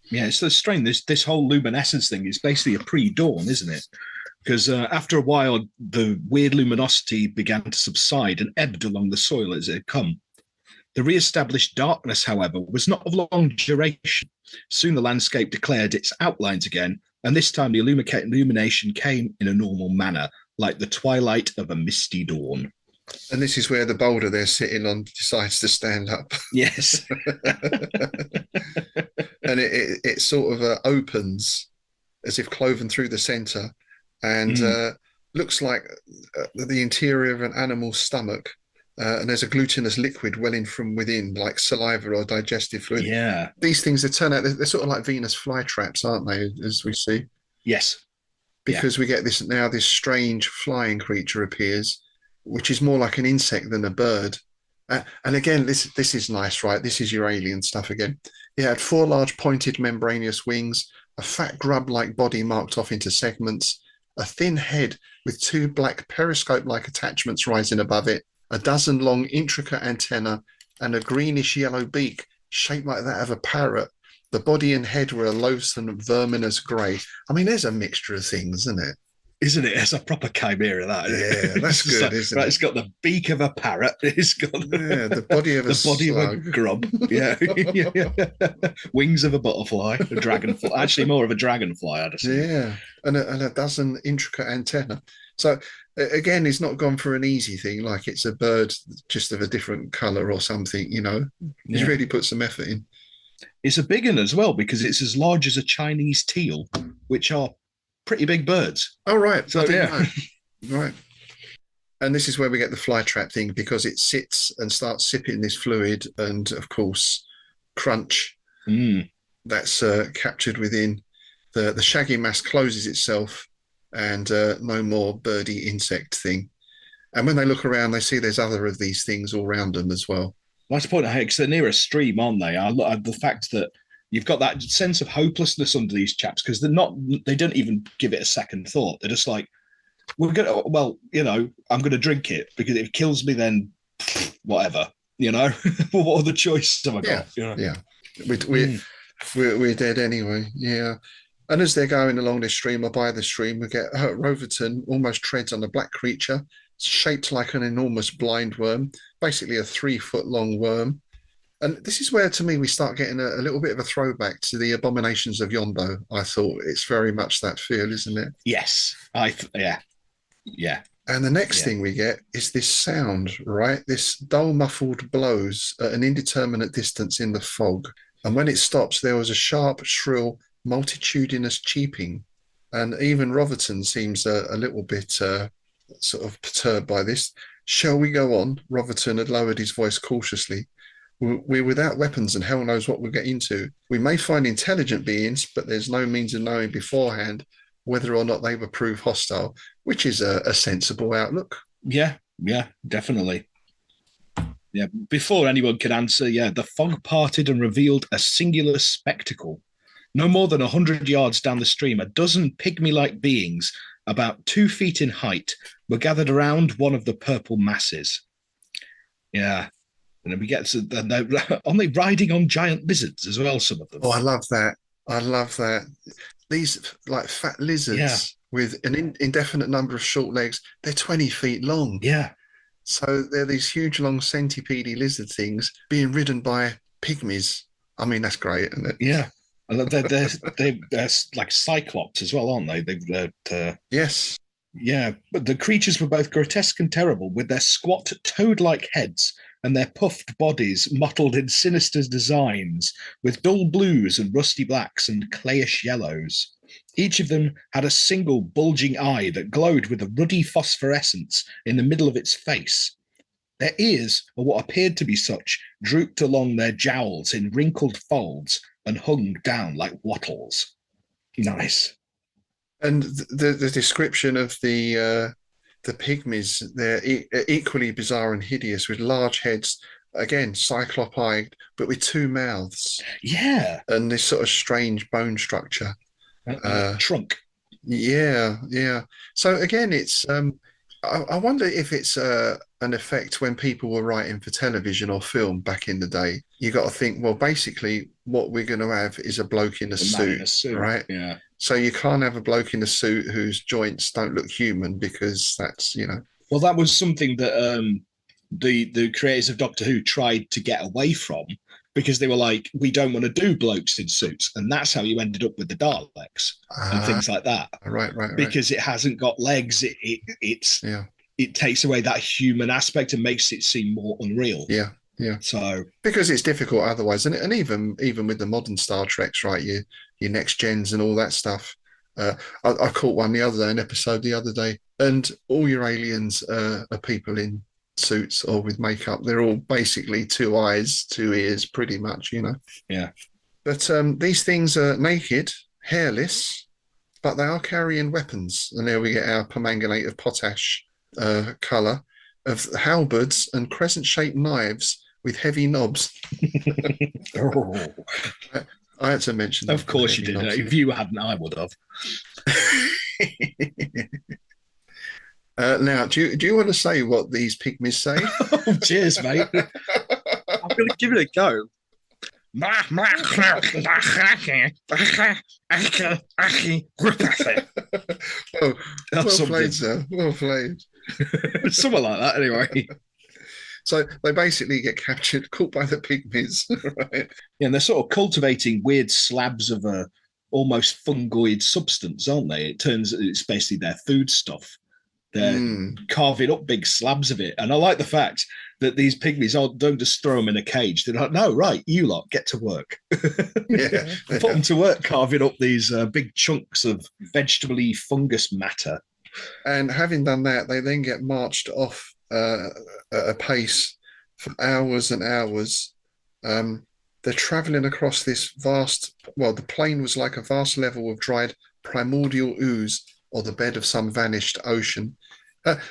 Yeah, it's so strange. This whole luminescence thing is basically a pre-dawn, isn't it? Because after a while, the weird luminosity began to subside and ebbed along the soil as it had come. The re-established darkness, however, was not of long duration. Soon the landscape declared its outlines again, and this time the illumination came in a normal manner, like the twilight of a misty dawn. And this is where the boulder they're sitting on decides to stand up. Yes. And it sort of opens as if cloven through the centre, and looks like the interior of an animal's stomach. And there's a glutinous liquid welling from within, like saliva or digestive fluid. Yeah. These things, they're sort of like Venus flytraps, aren't they, as we see? Yes. Because we get this strange flying creature appears, which is more like an insect than a bird. And again, this is nice, right? This is your alien stuff again. It had 4 large pointed membranous wings, a fat grub-like body marked off into segments, a thin head with 2 black periscope-like attachments rising above it, a dozen long intricate antennae, and a greenish-yellow beak shaped like that of a parrot. The body and head were a loathsome verminous grey. I mean, there's a mixture of things, isn't it? Isn't it? It's a proper chimera, that. Yeah, that's good, like, isn't right, it? It's got the beak of a parrot. It's got the body of a grub. Yeah. Wings of a butterfly, a dragonfly. Actually, more of a dragonfly, I'd assume. Yeah, and a dozen intricate antennae. So again, he's not gone for an easy thing, like it's a bird just of a different colour or something. He's really put some effort in. It's a big one as well because it's as large as a Chinese teal, which are pretty big birds. Oh, right. So, yeah. Right. And this is where we get the fly trap thing, because it sits and starts sipping this fluid and, of course, crunch. That's captured within. The shaggy mass closes itself and no more birdie insect thing. And when they look around, they see there's other of these things all around them as well. That's the point, because they're near a stream, aren't they? The fact that you've got that sense of hopelessness under these chaps, because they don't even give it a second thought. They're just like, I'm going to drink it because if it kills me, then whatever, what other choice have I got? Yeah. We're dead anyway. Yeah. And as they're going along this stream or by the stream, we get Roverton almost treads on a black creature shaped like an enormous blind worm, basically a 3-foot long worm. And this is where, to me, we start getting a little bit of a throwback to the Abominations of Yondo. I thought it's very much that feel, isn't it? Yes. Yeah. And the next thing we get is this sound, right? This dull, muffled blows at an indeterminate distance in the fog. And when it stops, there was a sharp, shrill, multitudinous cheeping. And even Roverton seems a little bit sort of perturbed by this. Shall we go on? Roverton had lowered his voice cautiously. We're without weapons and hell knows what we'll get into. We may find intelligent beings, but there's no means of knowing beforehand whether or not they will prove hostile, which is a sensible outlook. Yeah, definitely. Yeah, before anyone could answer, the fog parted and revealed a singular spectacle. No more than 100 yards down the stream, a dozen pygmy-like beings, about 2 feet in height, were gathered around one of the purple masses. Yeah. And then we get to, they're only riding on giant lizards as well, some of them. Oh, I love that. These like fat lizards with an indefinite number of short legs, they're 20 feet long. Yeah. So they're these huge, long centipede lizard things being ridden by pygmies. I mean, that's great, isn't it? Yeah. They're like cyclops as well, aren't they? Yes. Yeah, but the creatures were both grotesque and terrible, with their squat toad-like heads and their puffed bodies mottled in sinister designs, with dull blues and rusty blacks and clayish yellows. Each of them had a single bulging eye that glowed with a ruddy phosphorescence in the middle of its face. Their ears, or what appeared to be such, drooped along their jowls in wrinkled folds and hung down like wattles. Nice. And the description of the pygmies, they're equally bizarre and hideous, with large heads, again, cyclop-eyed, but with 2 mouths. Yeah. And this sort of strange bone structure. Trunk. Yeah. So again, it's I wonder if it's an effect when people were writing for television or film back in the day. You got to think, well, basically what we're going to have is a bloke in a suit, right? Yeah. So you can't have a bloke in a suit whose joints don't look human, because that's, Well, that was something that the creators of Doctor Who tried to get away from, because they were like, we don't want to do blokes in suits. And that's how you ended up with the Daleks and things like that. Right. Because it hasn't got legs. It takes away that human aspect and makes it seem more unreal. Yeah. So because it's difficult otherwise, and even with the modern Star Treks, right? Your next gens and all that stuff. I caught one the other day, an episode the other day, and all your aliens are people in suits or with makeup. They're all basically 2 eyes, 2 ears, pretty much, Yeah. But these things are naked, hairless, but they are carrying weapons. And there we get our permanganate of potash colour of halberds and crescent-shaped knives with heavy knobs. I had to mention that. Of course you did. If you hadn't, I would have. Now, do you want to say what these pygmies say? Oh, cheers, mate. I'm going to give it a go. Oh, well That's played, sir. Well played. something like that, anyway. So they basically get captured, caught by the pygmies, right? Yeah, and they're sort of cultivating weird slabs of a almost fungoid substance, aren't they? It's basically their food stuff. They're carving up big slabs of it. And I like the fact that these pygmies don't just throw them in a cage. They're like, no, right, you lot, get to work. Yeah. Put them to work carving up these big chunks of vegetable-y fungus matter. And having done that, they then get marched off at a pace for hours and hours. They're traveling across this vast, well, the plain was like a vast level of dried primordial ooze or the bed of some vanished ocean.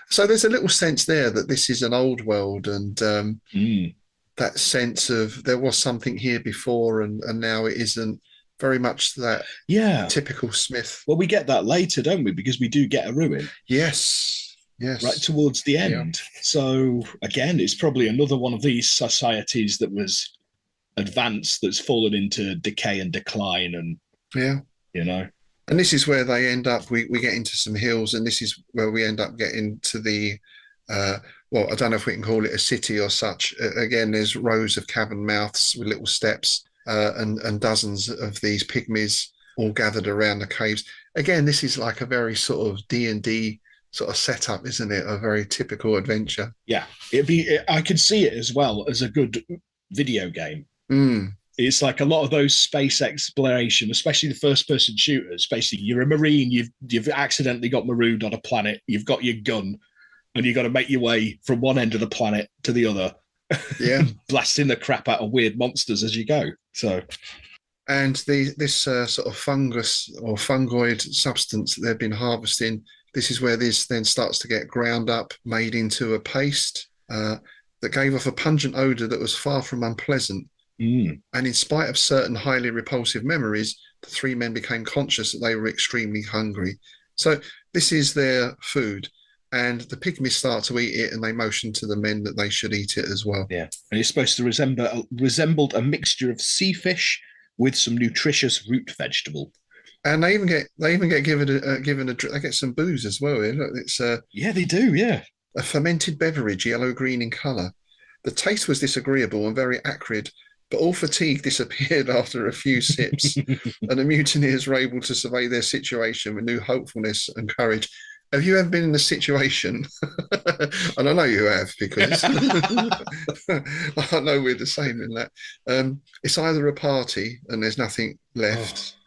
So there's a little sense there that this is an old world, and that sense of there was something here before and now it isn't. Very much that typical Smith. Well, we get that later, don't we? Because we do get a ruin. Yes. Right towards the end. Yeah. So again, it's probably another one of these societies that was advanced that's fallen into decay and decline, and you know. And this is where they end up. We get into some hills, and this is where we end up getting to the well, I don't know if we can call it a city or such. Again, there's rows of cavern mouths with little steps, and dozens of these pygmies all gathered around the caves. Again, this is like a very sort of D&D sort of setup, isn't it? A very typical adventure. Yeah, I could see it as well as a good video game. It's like a lot of those space exploration, especially the first-person shooters. Basically, you're a Marine, you've accidentally got marooned on a planet, you've got your gun, and you've got to make your way from one end of the planet to the other. Yeah, blasting the crap out of weird monsters as you go. So, and this sort of fungus or fungoid substance that they've been harvesting, this is where this then starts to get ground up, made into a paste that gave off a pungent odor that was far from unpleasant. And in spite of certain highly repulsive memories, the three men became conscious that they were extremely hungry. So this is their food. And the pygmies start to eat it, and they motion to the men that they should eat it as well. Yeah, and it's supposed to resembled a mixture of sea fish with some nutritious root vegetable. And they even get given a drink. They get some booze as well. Look, it's yeah, they do. Yeah, a fermented beverage, yellow-green in colour. The taste was disagreeable and very acrid, but all fatigue disappeared after a few sips, and the mutineers were able to survey their situation with new hopefulness and courage. Have you ever been in a situation, and I know you have because I know we're the same in that, it's either a party and there's nothing left,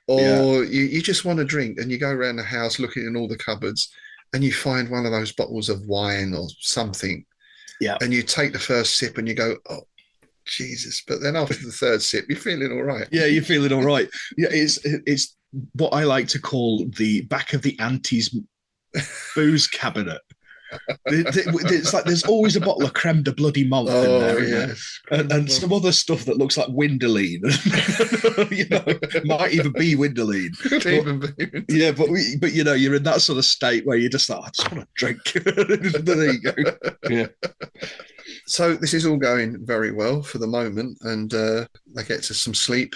or you just want a drink and you go around the house looking in all the cupboards and you find one of those bottles of wine or something, and you take the first sip and you go, oh, Jesus, but then after the third sip, you're feeling all right. Yeah, you're feeling all right. Yeah, it's what I like to call the back of the auntie's booze cabinet. It's like there's always a bottle of creme de bloody malt in there, yes. and some other stuff that looks like Windoline. Might even be Windoline. Could even be. Yeah, but you know, you're in that sort of state where you're just like, I just want to drink. There you go. Yeah. So this is all going very well for the moment, and they get to some sleep,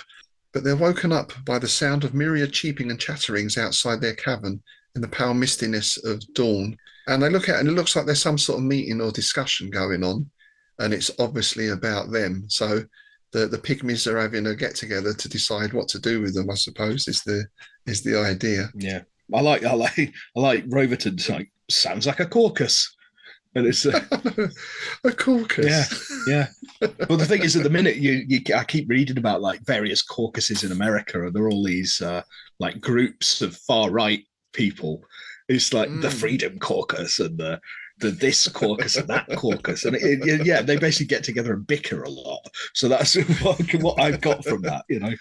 but they're woken up by the sound of myriad cheeping and chatterings outside their cavern in the pale mistiness of dawn. And they look at it and it looks like there's some sort of meeting or discussion going on, and it's obviously about them. So the pygmies are having a get together to decide what to do with them, I suppose, is the idea. Yeah. I like Roverton's like, sounds like a caucus. And it's a caucus. Yeah. Well, the thing is, at the minute, I keep reading about like various caucuses in America, and there are all these like groups of far right people. It's like the Freedom Caucus and the this caucus and that caucus, and they basically get together and bicker a lot. So that's what I've got from that, you know.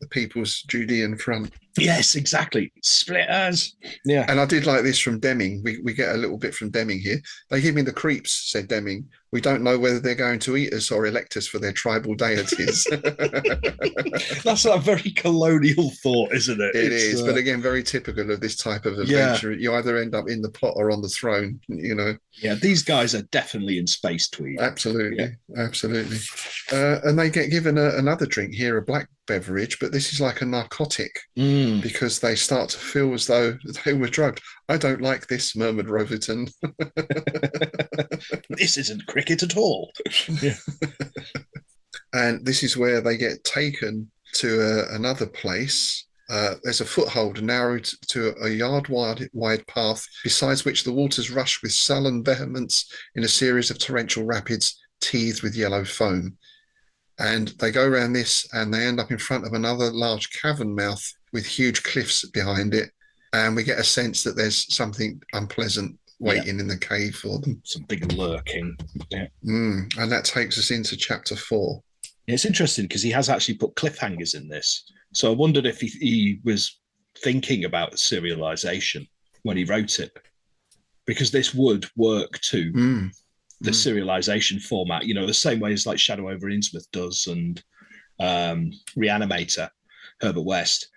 The People's Judean Front. Yes, exactly. Splitters. Yeah. And I did like this from Deming. We get a little bit from Deming here. They give me the creeps, said Deming. We don't know whether they're going to eat us or elect us for their tribal deities. That's a very colonial thought, isn't it? It is, but again, very typical of this type of adventure. You either end up in the plot or on the throne, you know. Yeah, these guys are definitely in space tweed. Absolutely, absolutely. And they get given another drink here, a black beverage, but this is like a narcotic because they start to feel as though they were drugged. I don't like this, murmured Roverton. This isn't cricket at all. Yeah. And this is where they get taken to another place. There's a foothold narrowed to a yard-wide path, besides which the waters rush with sullen vehemence in a series of torrential rapids teethed with yellow foam. And they go around this and they end up in front of another large cavern mouth with huge cliffs behind it. And we get a sense that there's something unpleasant waiting in the cave for them. Something lurking. Yeah. And that takes us into chapter 4. It's interesting because he has actually put cliffhangers in this. So I wondered if he was thinking about serialization when he wrote it, because this would work to the serialization format, you know, the same way as like Shadow over Innsmouth does and Reanimator, Herbert West.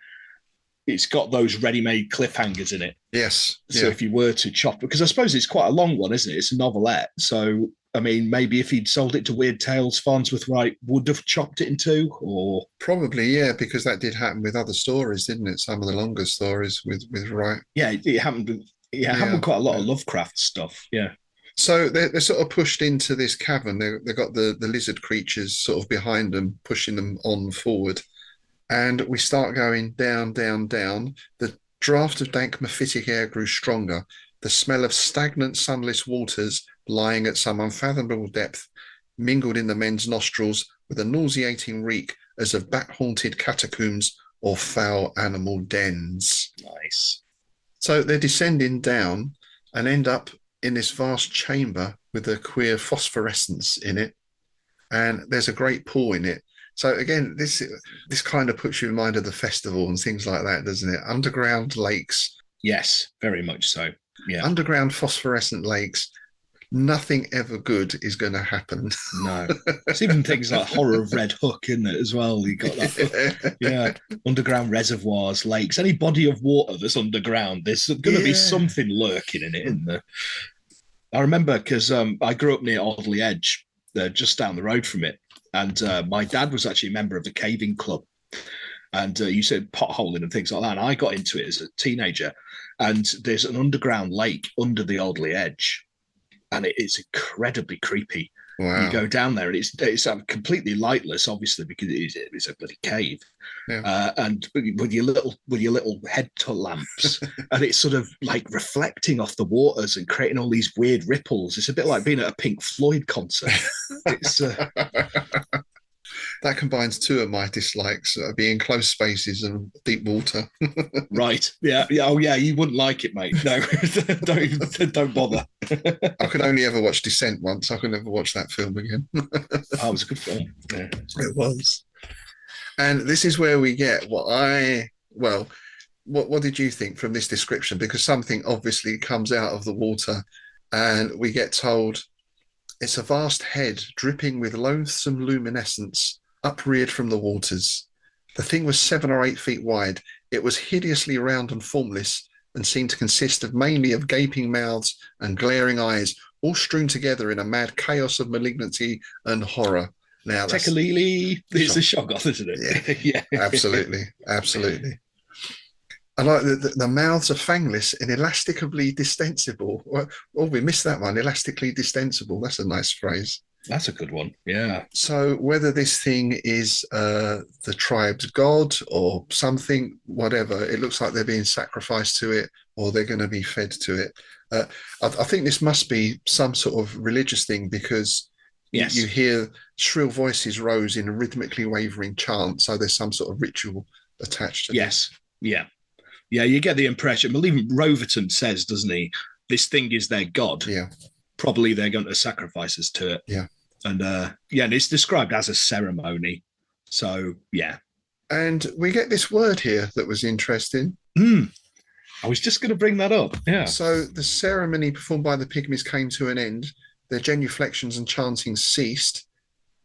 It's got those ready-made cliffhangers in it. Yes. So if you were to chop, because I suppose it's quite a long one, isn't it? It's a novelette. So, I mean, maybe if he'd sold it to Weird Tales, Farnsworth Wright would have chopped it in two, or probably, yeah, because that did happen with other stories, didn't it? Some of the longer stories with Wright. Yeah, it happened. It happened with quite a lot of Lovecraft stuff. Yeah. So they're sort of pushed into this cavern. They've got the lizard creatures sort of behind them, pushing them on forward. And we start going down, down, down. The draft of dank mephitic air grew stronger. The smell of stagnant, sunless waters lying at some unfathomable depth mingled in the men's nostrils with a nauseating reek as of bat-haunted catacombs or foul animal dens. Nice. So they're descending down and end up in this vast chamber with a queer phosphorescence in it. And there's a great pool in it. So again, this kind of puts you in mind of the festival and things like that, doesn't it? Underground lakes. Yes, very much so. Yeah. Underground phosphorescent lakes. Nothing ever good is going to happen. No. It's even things like Horror of Red Hook, isn't it, as well? You got that. Yeah. Underground reservoirs, lakes, any body of water that's underground, there's going to be something lurking in it, isn't there? I remember because I grew up near Audley Edge, just down the road from it. And my dad was actually a member of the caving club. And you said potholing and things like that. And I got into it as a teenager. And there's an underground lake under the Audley Edge. And it's incredibly creepy. Wow. You go down there and it's completely lightless, obviously, because it's a bloody cave. Yeah. And with your little head lamps, and it's sort of like reflecting off the waters and creating all these weird ripples. It's a bit like being at a Pink Floyd concert. It's that combines two of my dislikes: being close spaces and deep water. Right? Yeah. Yeah. Oh, yeah. You wouldn't like it, mate. No, don't bother. I could only ever watch Descent once. I could never watch that film again. Oh, it was a good film. Yeah. It was. And this is where we get what did you think from this description? Because something obviously comes out of the water, and we get told it's a vast head dripping with loathsome luminescence upreared from the waters. The thing was 7 or 8 feet wide. It was hideously round and formless, and seemed to consist of mainly of gaping mouths and glaring eyes, all strewn together in a mad chaos of malignancy and horror. Now, Tekalili is a Shoggoth, isn't it? Yeah, yeah. Absolutely. I like the mouths are fangless and elastically distensible. Oh, we missed that one. Elastically distensible. That's a nice phrase. That's a good one. Yeah. So whether this thing is the tribe's god or something, whatever, it looks like they're being sacrificed to it, or they're going to be fed to it. I think this must be some sort of religious thing, because yes, you hear shrill voices rose in a rhythmically wavering chant. So there's some sort of ritual attached to it. Yes. Yeah. Yeah, you get the impression. Well, even Roverton says, doesn't he, this thing is their god. Yeah. Probably they're going to sacrifice us to it. Yeah. And and it's described as a ceremony. So, yeah. And we get this word here that was interesting. I was just going to bring that up. Yeah. So the ceremony performed by the pygmies came to an end. Their genuflections and chanting ceased.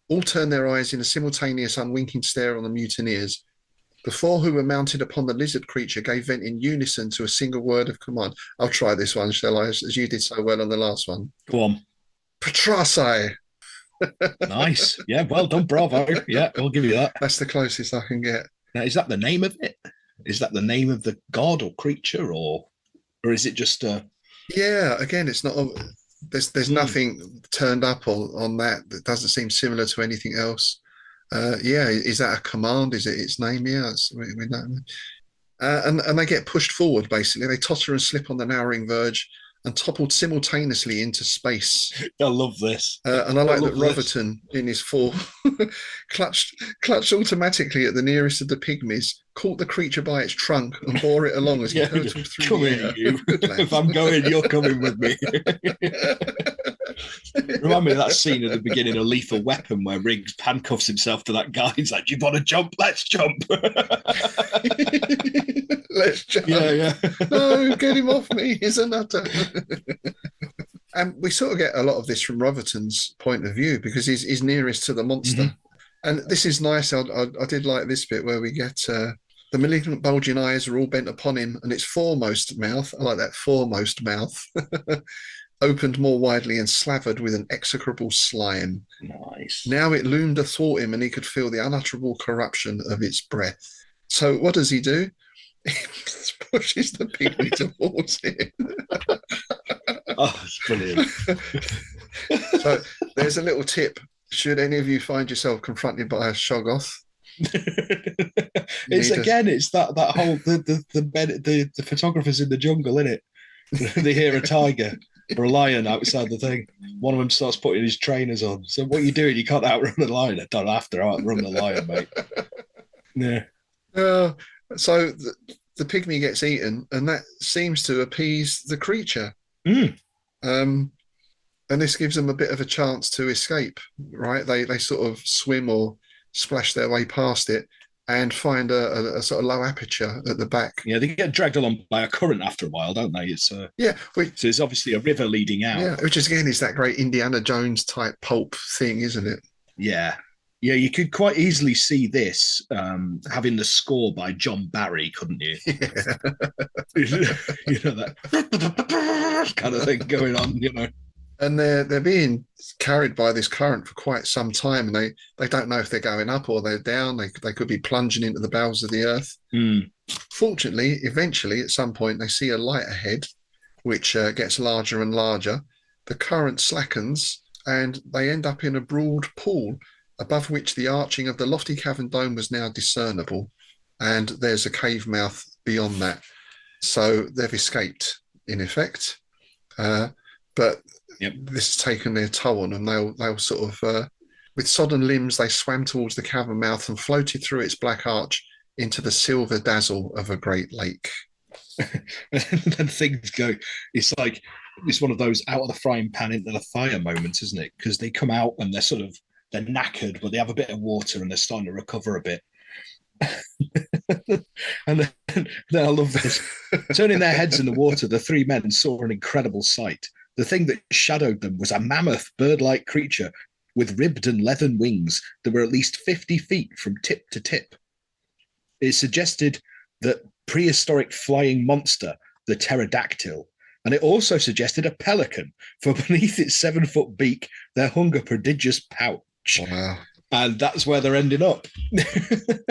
All turned their eyes in a simultaneous, unwinking stare on the mutineers. The four who were mounted upon the lizard creature gave vent in unison to a single word of command. I'll try this one, shall I? As you did so well on the last one. Go on. Patrasi. Nice. Yeah, well done. Bravo. Yeah, we'll give you that. That's the closest I can get. Now, is that the name of it? Is that the name of the god or creature, or is it just a... Yeah, again, it's not... There's nothing turned up on that doesn't seem similar to anything else. Yeah, is that a command? Is it its name? Yeah, we don't know. And they get pushed forward, basically. They totter and slip on the narrowing verge and toppled simultaneously into space. I love this. And I like that Roverton, in his fall, clutched automatically at the nearest of the pygmies, caught the creature by its trunk and bore it along as he hurtled through come the in, air. you. If I'm going, you're coming with me. Remind me of that scene at the beginning of Lethal Weapon where Riggs handcuffs himself to that guy. He's like, "You want to jump? Let's jump." Let's jump. Yeah. No, get him off me. He's a nutter. And we sort of get a lot of this from Roverton's point of view because he's nearest to the monster. Mm-hmm. And this is nice. I did like this bit where we get the malignant bulging eyes are all bent upon him and its foremost mouth, I like that, foremost mouth, opened more widely and slavered with an execrable slime. Nice. Now it loomed athwart him and he could feel the unutterable corruption of its breath. So what does he do? He pushes the pygmy towards him. Oh, it's brilliant. So there's a little tip. Should any of you find yourself confronted by a Shoggoth, it's that whole the photographers in the jungle, isn't it? They hear a tiger or a lion outside the thing. One of them starts putting his trainers on. So what are you doing? You can't outrun the lion. I don't have to outrun the lion, mate. Yeah. So the pygmy gets eaten, and that seems to appease the creature. And this gives them a bit of a chance to escape, right? They sort of swim or splash their way past it and find a sort of low aperture at the back. Yeah, they get dragged along by a current after a while, don't they? It's so it's obviously a river leading out. Yeah, which is, again, is that great Indiana Jones type pulp thing, isn't it? Yeah. Yeah, you could quite easily see this having the score by John Barry, couldn't you? Yeah. You know, that kind of thing going on, you know. And they're being carried by this current for quite some time, and they don't know if they're going up or they're down. They could be plunging into the bowels of the earth. Fortunately, eventually, at some point, they see a light ahead, which gets larger and larger. The current slackens, and they end up in a broad pool, above which the arching of the lofty cavern dome was now discernible, and there's a cave mouth beyond that. So they've escaped, in effect. But this has taken their toll on them. They'll sort of, with sodden limbs, they swam towards the cavern mouth and floated through its black arch into the silver dazzle of a great lake. And then things go, it's like, it's one of those out of the frying pan into the fire moments, isn't it? Because they come out and they're knackered, but they have a bit of water and they're starting to recover a bit. And then I love this. Turning their heads in the water, the three men saw an incredible sight. The thing that shadowed them was a mammoth bird-like creature with ribbed and leathern wings that were at least 50 feet from tip to tip. It suggested that prehistoric flying monster, the pterodactyl, and it also suggested a pelican, for beneath its 7-foot beak there hung a prodigious pouch. Wow. And that's where they're ending up.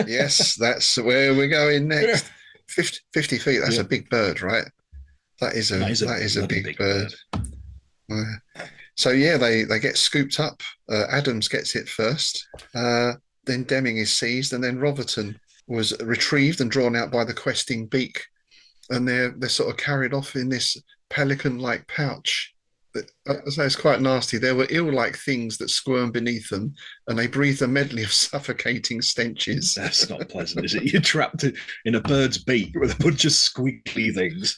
Yes, that's where we're going next. 50 feet, that's a big bird, right? That is a big bird. So yeah, they get scooped up. Adams gets it first. Then Deming is seized, and then Roverton was retrieved and drawn out by the questing beak. And they're sort of carried off in this pelican-like pouch. So it's quite nasty. There were eel-like things that squirmed beneath them, and they breathed a medley of suffocating stenches. That's not pleasant, is it? You're trapped in a bird's beak with a bunch of squeaky things.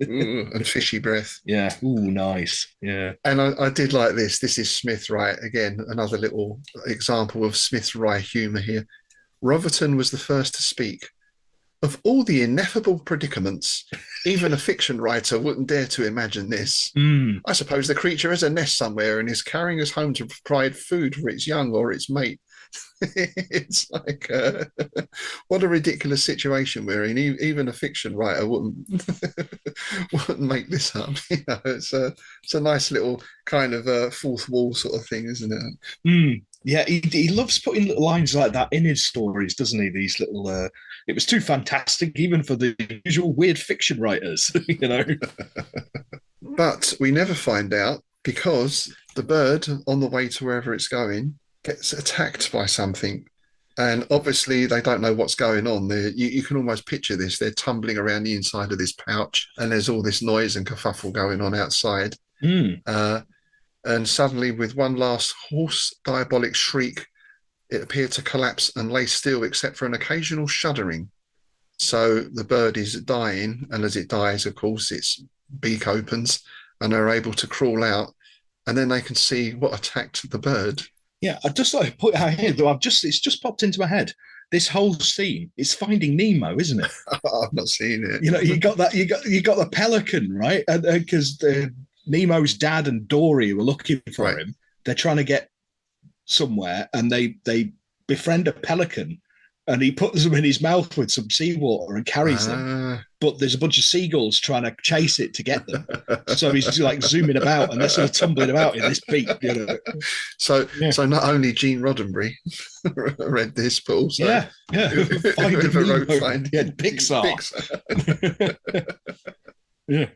Ooh, and fishy breath. Yeah. Ooh, nice. Yeah. And I did like this. This is Smith Wright. Again, another little example of Smith Wright humour here. Roverton was the first to speak. Of all the ineffable predicaments, even a fiction writer wouldn't dare to imagine this. I suppose the creature has a nest somewhere and is carrying us home to provide food for its young or its mate. It's like, what a ridiculous situation we're in. Even a fiction writer wouldn't make this up. It's a nice little kind of fourth wall sort of thing, isn't it? Yeah, he loves putting little lines like that in his stories, doesn't he? These little, it was too fantastic even for the usual weird fiction writers, But we never find out because the bird, on the way to wherever it's going, gets attacked by something. And obviously, they don't know what's going on. You can almost picture this. They're tumbling around the inside of this pouch, and there's all this noise and kerfuffle going on outside. And suddenly, with one last hoarse, diabolic shriek, it appeared to collapse and lay still, except for an occasional shuddering. So the bird is dying, and as it dies, of course, its beak opens, and they're able to crawl out, and then they can see what attacked the bird. Yeah, I'd just like to put out here, though, it's just popped into my head. This whole scene is Finding Nemo, isn't it? I've not seen it. You got the pelican, right? Because Nemo's dad and Dory were looking for him. They're trying to get somewhere, and they befriend a pelican, and he puts them in his mouth with some seawater and carries them. But there's a bunch of seagulls trying to chase it to get them. So he's just like zooming about, and they're sort of tumbling about in this beak. So not only Gene Roddenberry read this, but also Finding Nemo. Pixar. Yeah.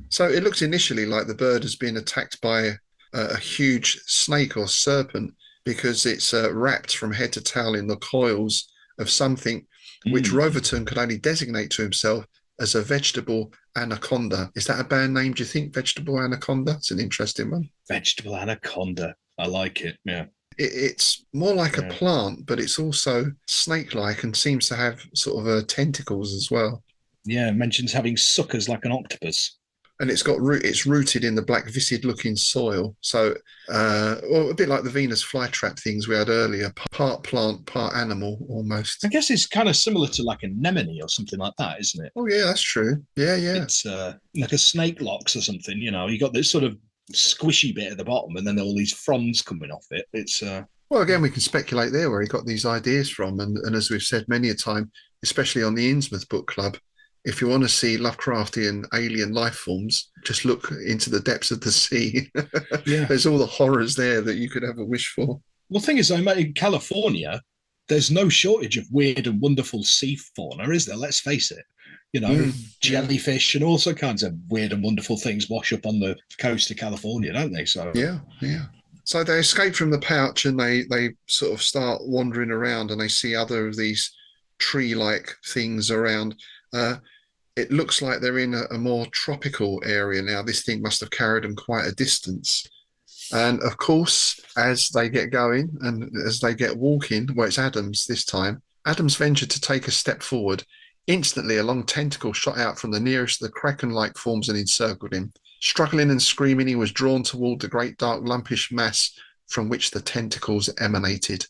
So it looks initially like the bird has been attacked by a huge snake or serpent because it's wrapped from head to tail in the coils of something which Roverton could only designate to himself as a vegetable anaconda. Is that a band name, do you think? Vegetable anaconda? It's an interesting one. Vegetable anaconda. I like it, yeah. It's more like a plant, but it's also snake-like and seems to have sort of tentacles as well. Yeah, it mentions having suckers like an octopus. And it's rooted in the black viscid looking soil. So a bit like the Venus flytrap things we had earlier, part plant, part animal almost. I guess it's kind of similar to like an anemone or something like that, isn't it? Oh yeah, that's true. Yeah. It's like a snake locks or something, you got this sort of squishy bit at the bottom and then all these fronds coming off it. It's well, again, we can speculate there where he got these ideas from. And as we've said many a time, especially on the Innsmouth Book Club, if you want to see Lovecraftian alien life forms, just look into the depths of the sea. Yeah. There's all the horrors there that you could ever wish for. Well, the thing is, in California, there's no shortage of weird and wonderful sea fauna, is there? Let's face it. Jellyfish and all sorts kinds of weird and wonderful things wash up on the coast of California, don't they? So yeah. So they escape from the pouch and they sort of start wandering around and they see other of these tree-like things around. It looks like they're in a more tropical area now. This thing must have carried them quite a distance. And of course, as they get going and as they get walking, well, it's Adams this time. Adams ventured to take a step forward. Instantly, a long tentacle shot out from the nearest of the kraken-like forms and encircled him. Struggling and screaming, he was drawn toward the great dark lumpish mass from which the tentacles emanated.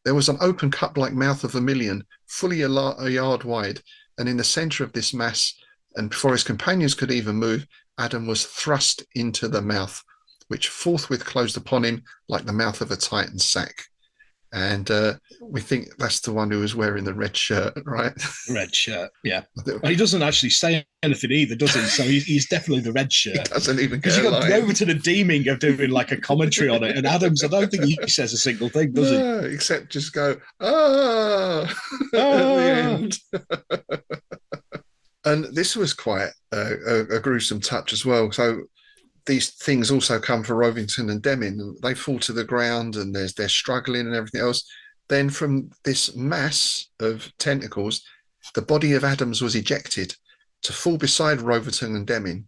There was an open cup-like mouth of vermilion, fully a yard wide, and in the centre of this mass, and before his companions could even move, Adam was thrust into the mouth, which forthwith closed upon him like the mouth of a Titan sack. And we think that's the one who was wearing the red shirt, right? Red shirt, yeah. Well, he doesn't actually say anything either, does he? So he's definitely the red shirt. He doesn't even get Because you got Groverton and Deeming of doing like a commentary on it, and Adams, I don't think he says a single thing, does he? Except just go, at the end. And this was quite a gruesome touch as well. So these things also come for Rovington and Deming. They fall to the ground and they're struggling and everything else. Then from this mass of tentacles, the body of Adams was ejected to fall beside Roverton and Deming.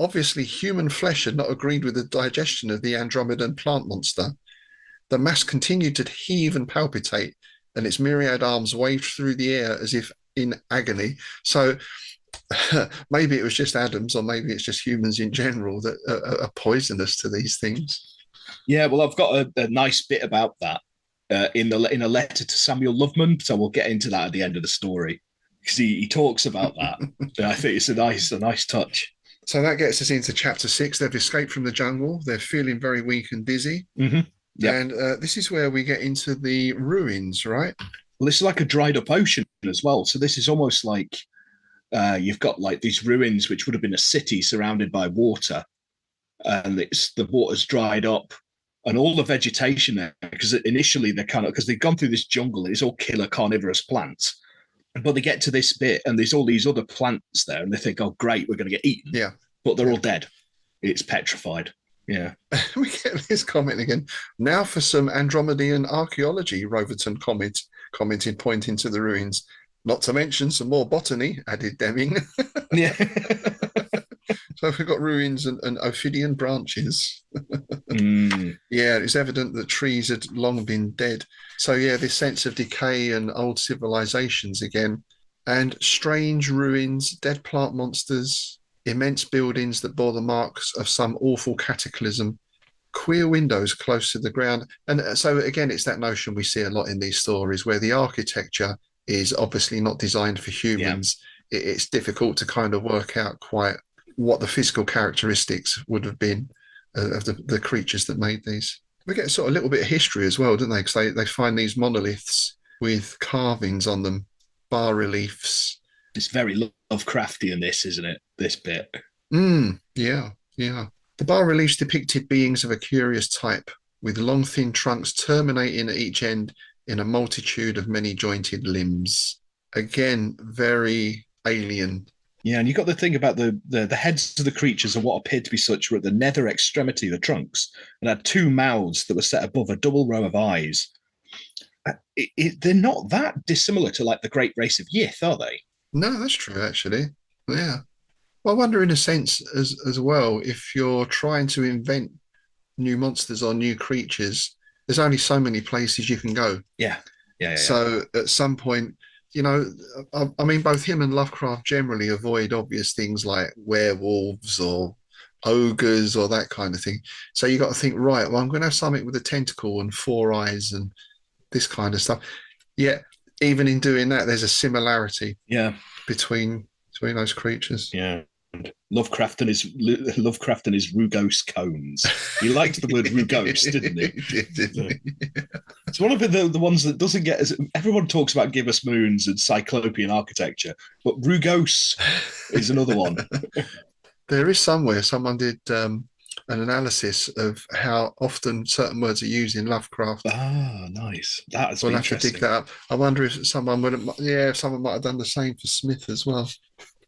Obviously, human flesh had not agreed with the digestion of the Andromedan plant monster. The mass continued to heave and palpitate, and its myriad arms waved through the air as if in agony. So maybe it was just Adams, or maybe it's just humans in general that are poisonous to these things. Yeah, well, I've got a nice bit about that. in a letter to Samuel Loveman. So we'll get into that at the end of the story because he talks about that. And I think it's a nice touch. So that gets us into chapter 6. They've escaped from the jungle. They're feeling very weak and dizzy. Mm-hmm. Yep. And this is where we get into the ruins, right? Well, this is like a dried up ocean as well. So this is almost like you've got like these ruins, which would have been a city surrounded by water. And the water's dried up and all the vegetation there, because initially because they've gone through this jungle, and it's all killer carnivorous plants. But they get to this bit and there's all these other plants there and they think, oh, great, we're going to get eaten. Yeah. But they're all dead. It's petrified. Yeah. We get this comment again. Now for some Andromedan archaeology, Roverton commented, pointing to the ruins. Not to mention some more botany, added Deming. Yeah. So we've got ruins and ophidian branches. Yeah, it's evident that trees had long been dead. So yeah, this sense of decay and old civilizations again. And strange ruins, dead plant monsters, immense buildings that bore the marks of some awful cataclysm, queer windows close to the ground. And so again, it's that notion we see a lot in these stories where the architecture is obviously not designed for humans. Yeah. It's difficult to kind of work out quite what the physical characteristics would have been of the creatures that made these. We get sort of a little bit of history as well, don't they? Because they find these monoliths with carvings on them, bas reliefs. It's very Lovecraftian, this, isn't it? This bit. Yeah. The bas reliefs depicted beings of a curious type, with long, thin trunks terminating at each end in a multitude of many jointed limbs. Again, very alien. Yeah, and you got the thing about the heads of the creatures and what appeared to be such were at the nether extremity of the trunks and had two mouths that were set above a double row of eyes. They're not that dissimilar to like the great race of Yith, are they? No, that's true, actually. Yeah. Well, I wonder in a sense as well, if you're trying to invent new monsters or new creatures, there's only so many places you can go. Yeah. So at some point, you know, I mean, both him and Lovecraft generally avoid obvious things like werewolves or ogres or that kind of thing. So you got to think, right, well, I'm going to have something with a tentacle and four eyes and this kind of stuff. Yet, even in doing that, there's a similarity between those creatures. Yeah. Lovecraft and his rugose cones. He liked the word rugose, didn't he? It's one of the ones that doesn't get as everyone talks about gibbous moons and cyclopean architecture, but rugose is another one. There is somewhere someone did an analysis of how often certain words are used in Lovecraft. Ah, nice. That's we'll have to dig that up. I wonder if someone might have done the same for Smith as well.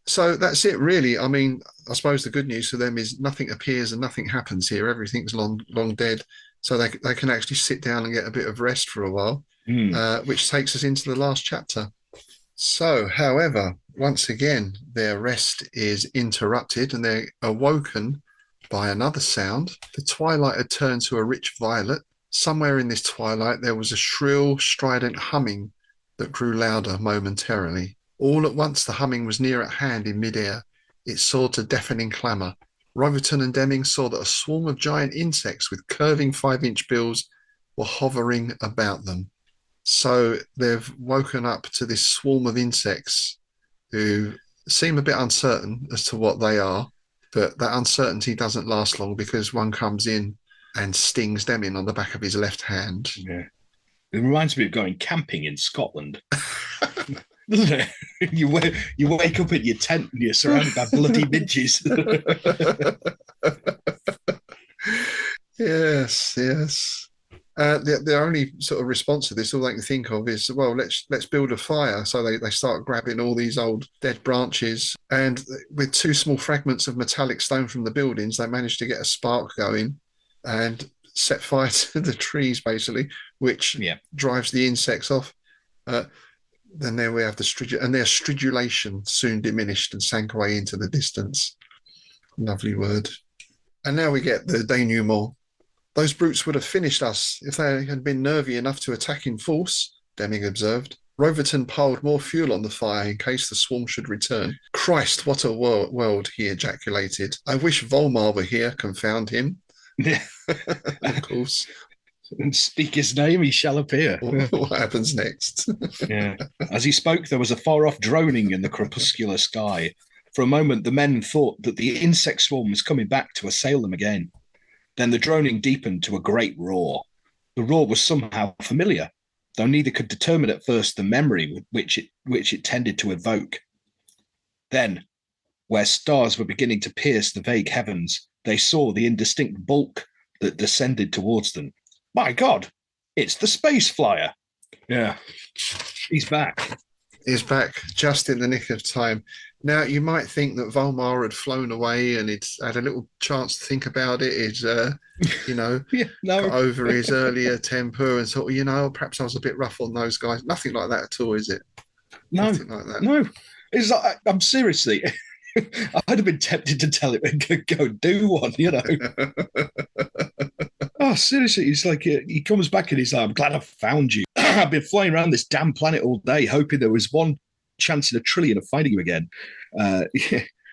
So that's it, really. I mean, I suppose the good news for them is nothing appears and nothing happens here. Everything's long dead. So they can actually sit down and get a bit of rest for a while, which takes us into the last chapter. So, however, once again, their rest is interrupted and they're awoken by another sound. The twilight had turned to a rich violet. Somewhere in this twilight, there was a shrill, strident humming that grew louder momentarily. All at once, the humming was near at hand in midair. It soared to deafening clamour. Roverton and Deming saw that a swarm of giant insects with curving 5-inch bills were hovering about them. So they've woken up to this swarm of insects who seem a bit uncertain as to what they are, but that uncertainty doesn't last long because one comes in and stings Deming on the back of his left hand. Yeah. It reminds me of going camping in Scotland. Doesn't it? You wake up in your tent and you're surrounded by bloody midges. Yes. The only sort of response to this, all they can think of is, well, let's build a fire. So they start grabbing all these old dead branches, and with 2 small fragments of metallic stone from the buildings, they manage to get a spark going and set fire to the trees, basically, which drives the insects off. Then there we have their stridulation soon diminished and sank away into the distance. Lovely word. And now we get the denouement. Those brutes would have finished us if they had been nervy enough to attack in force, Deming observed. Roverton piled more fuel on the fire in case the swarm should return. Christ, what a world, he ejaculated. I wish Volmar were here, confound him. Yeah. Of course. and speak his name, he shall appear. What happens next? Yeah. As he spoke, there was a far-off droning in the crepuscular sky. For a moment, the men thought that the insect swarm was coming back to assail them again. Then the droning deepened to a great roar. The roar was somehow familiar, though neither could determine at first the memory which it tended to evoke. Then, where stars were beginning to pierce the vague heavens, they saw the indistinct bulk that descended towards them. My God, it's the space flyer. Yeah, he's back. He's back just in the nick of time. Now, you might think that Volmar had flown away and he'd had a little chance to think about it. He'd, got over his earlier temper and thought, perhaps I was a bit rough on those guys. Nothing like that at all, is it? No, Nothing like that. No. It's like, I'm seriously, I'd have been tempted to tell him and go do one, Oh, seriously, it's like he comes back and he's like, I'm glad I found you. I've been flying around this damn planet all day, hoping there was one chance in a trillion of finding you again.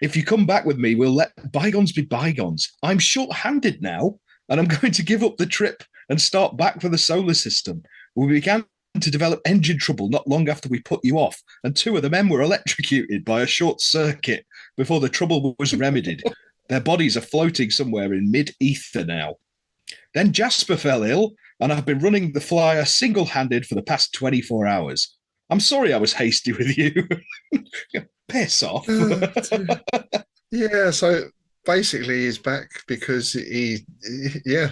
If you come back with me, we'll let bygones be bygones. I'm short-handed now, and I'm going to give up the trip and start back for the solar system. We began to develop engine trouble not long after we put you off, and 2 of the men were electrocuted by a short circuit before the trouble was remedied. Their bodies are floating somewhere in mid-ether now. Then Jasper fell ill, and I've been running the flyer single-handed for the past 24 hours. I'm sorry I was hasty with you. Piss off. Yeah, so basically he's back because he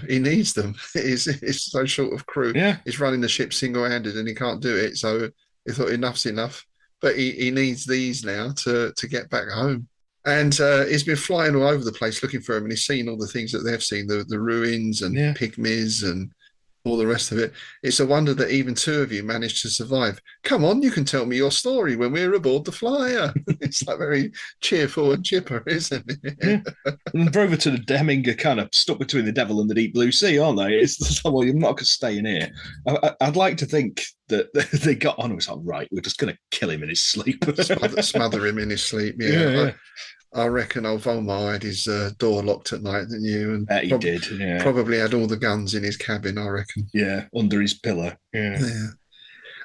needs them. He's so short of crew. Yeah. He's running the ship single-handed and he can't do it. So he thought enough's enough. But he needs these now to get back home. And he's been flying all over the place looking for him, and he's seen all the things that they've seen, the ruins and pygmies and all the rest of it. It's a wonder that even 2 of you managed to survive. Come on, you can tell me your story when we're aboard the flyer. It's like very cheerful and chipper, isn't it? Yeah. And Rover to the Deming are kind of stuck between the devil and the deep blue sea, aren't they? It's like, well, you're not going to stay in here. I'd like to think that they got on and was like, right, we're just going to kill him in his sleep. smother him in his sleep, yeah. I reckon old Volmar had his door locked at night, didn't you? And he did, yeah. Probably had all the guns in his cabin, I reckon. Yeah, under his pillow. Yeah.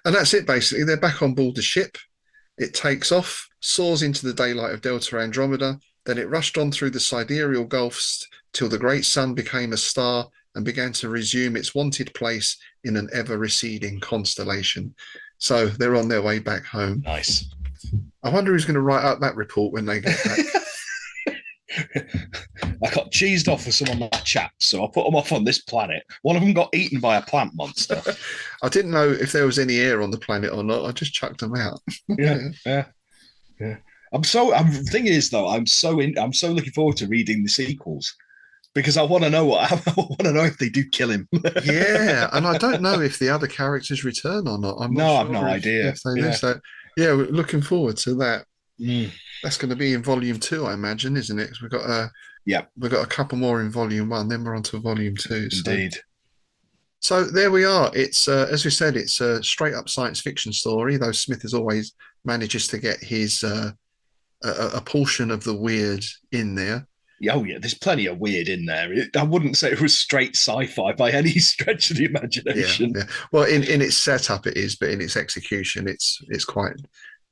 And that's it, basically. They're back on board the ship. It takes off, soars into the daylight of Delta Andromeda. Then it rushed on through the sidereal gulfs till the great sun became a star and began to resume its wonted place in an ever-receding constellation. So they're on their way back home. Nice. I wonder who's going to write up that report when they get back. I got cheesed off with some of my chaps, so I put them off on this planet. One of them got eaten by a plant monster. I didn't know if there was any air on the planet or not. I just chucked them out. Yeah. I'm thing is though, I'm so looking forward to reading the sequels because I want to know if they do kill him. Yeah, and I don't know if the other characters return or not. I've no idea. If they do. So yeah, we're looking forward to that. That's going to be in volume 2, I imagine, isn't it? We've got a couple more in volume 1, then we're on to volume 2. Indeed. So there we are. It's as we said, it's a straight up science fiction story, though Smith as always manages to get his a portion of the weird in there. Oh yeah, there's plenty of weird in there. I wouldn't say it was straight sci-fi by any stretch of the imagination. Yeah. Well, in its setup it is, but in its execution it's quite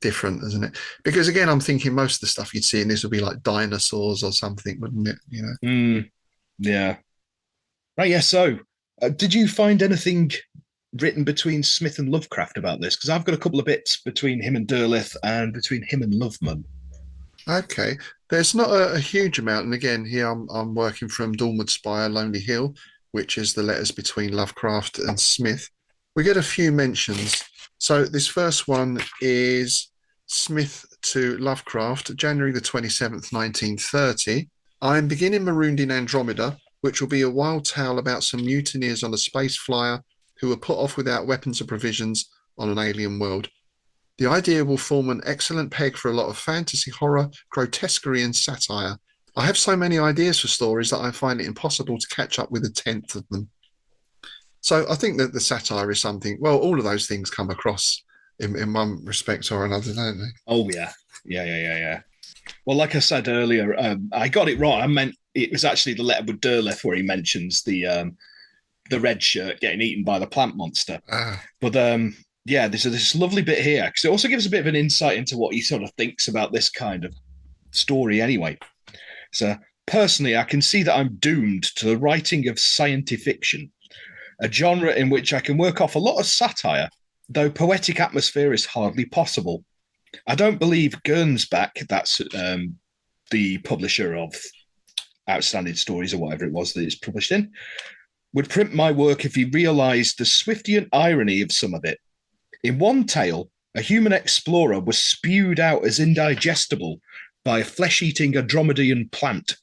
different, isn't it? Because again, I'm thinking most of the stuff you'd see in this would be like dinosaurs or something, wouldn't it? Yeah. Right. Yeah. So, did you find anything written between Smith and Lovecraft about this? Because I've got a couple of bits between him and Derleth and between him and Loveman. Okay, there's not a huge amount, and again, here I'm working from Dawnwood Spire, Lonely Hill, which is the letters between Lovecraft and Smith. We get a few mentions. So this first one is Smith to Lovecraft, January the 27th, 1930. I am beginning Marooned in Andromeda, which will be a wild tale about some mutineers on a space flyer who were put off without weapons or provisions on an alien world. The idea will form an excellent peg for a lot of fantasy, horror, grotesquerie and satire. I have so many ideas for stories that I find it impossible to catch up with a tenth of them. So I think that the satire is something, well, all of those things come across in one respect or another, don't they? Oh, yeah. Yeah. Well, like I said earlier, I got it wrong. I meant it was actually the letter with Derleth where he mentions the the red shirt getting eaten by the plant monster. Ah, But yeah, there's this lovely bit here because it also gives a bit of an insight into what he sort of thinks about this kind of story anyway. So personally, I can see that I'm doomed to the writing of scientifiction, a genre in which I can work off a lot of satire, though poetic atmosphere is hardly possible. I don't believe Gernsback, that's the publisher of Outstanding Stories or whatever it was that it's published in, would print my work if he realised the Swiftian irony of some of it. In one tale, a human explorer was spewed out as indigestible by a flesh-eating Andromedan plant.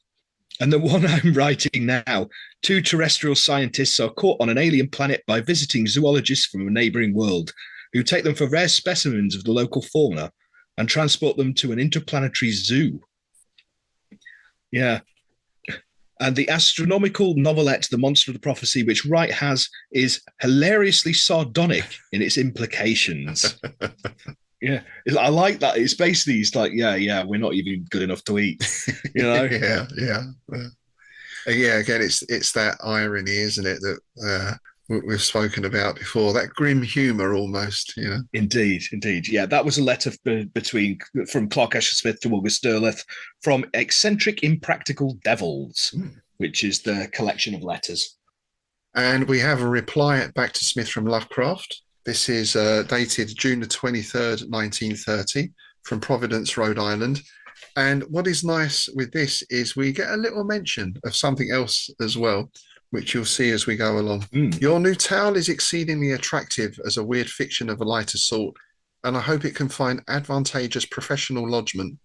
And the one I'm writing now, two terrestrial scientists are caught on an alien planet by visiting zoologists from a neighbouring world, who take them for rare specimens of the local fauna and transport them to an interplanetary zoo. Yeah. And the astronomical novelette, The Monster of the Prophecy, which Wright has, is hilariously sardonic in its implications. Yeah, I like that. It's basically, it's like, yeah, we're not even good enough to eat, you know? yeah. Again, it's that irony, isn't it, that we've spoken about before, that grim humour almost, you know. Indeed. Yeah, that was a letter from Clark Ashton Smith to August Derleth from Eccentric Impractical Devils, which is the collection of letters. And we have a reply back to Smith from Lovecraft. This is dated June the 23rd, 1930, from Providence, Rhode Island. And what is nice with this is we get a little mention of something else as well, which you'll see as we go along. Your new tale is exceedingly attractive as a weird fiction of a lighter sort, and I hope it can find advantageous professional lodgment.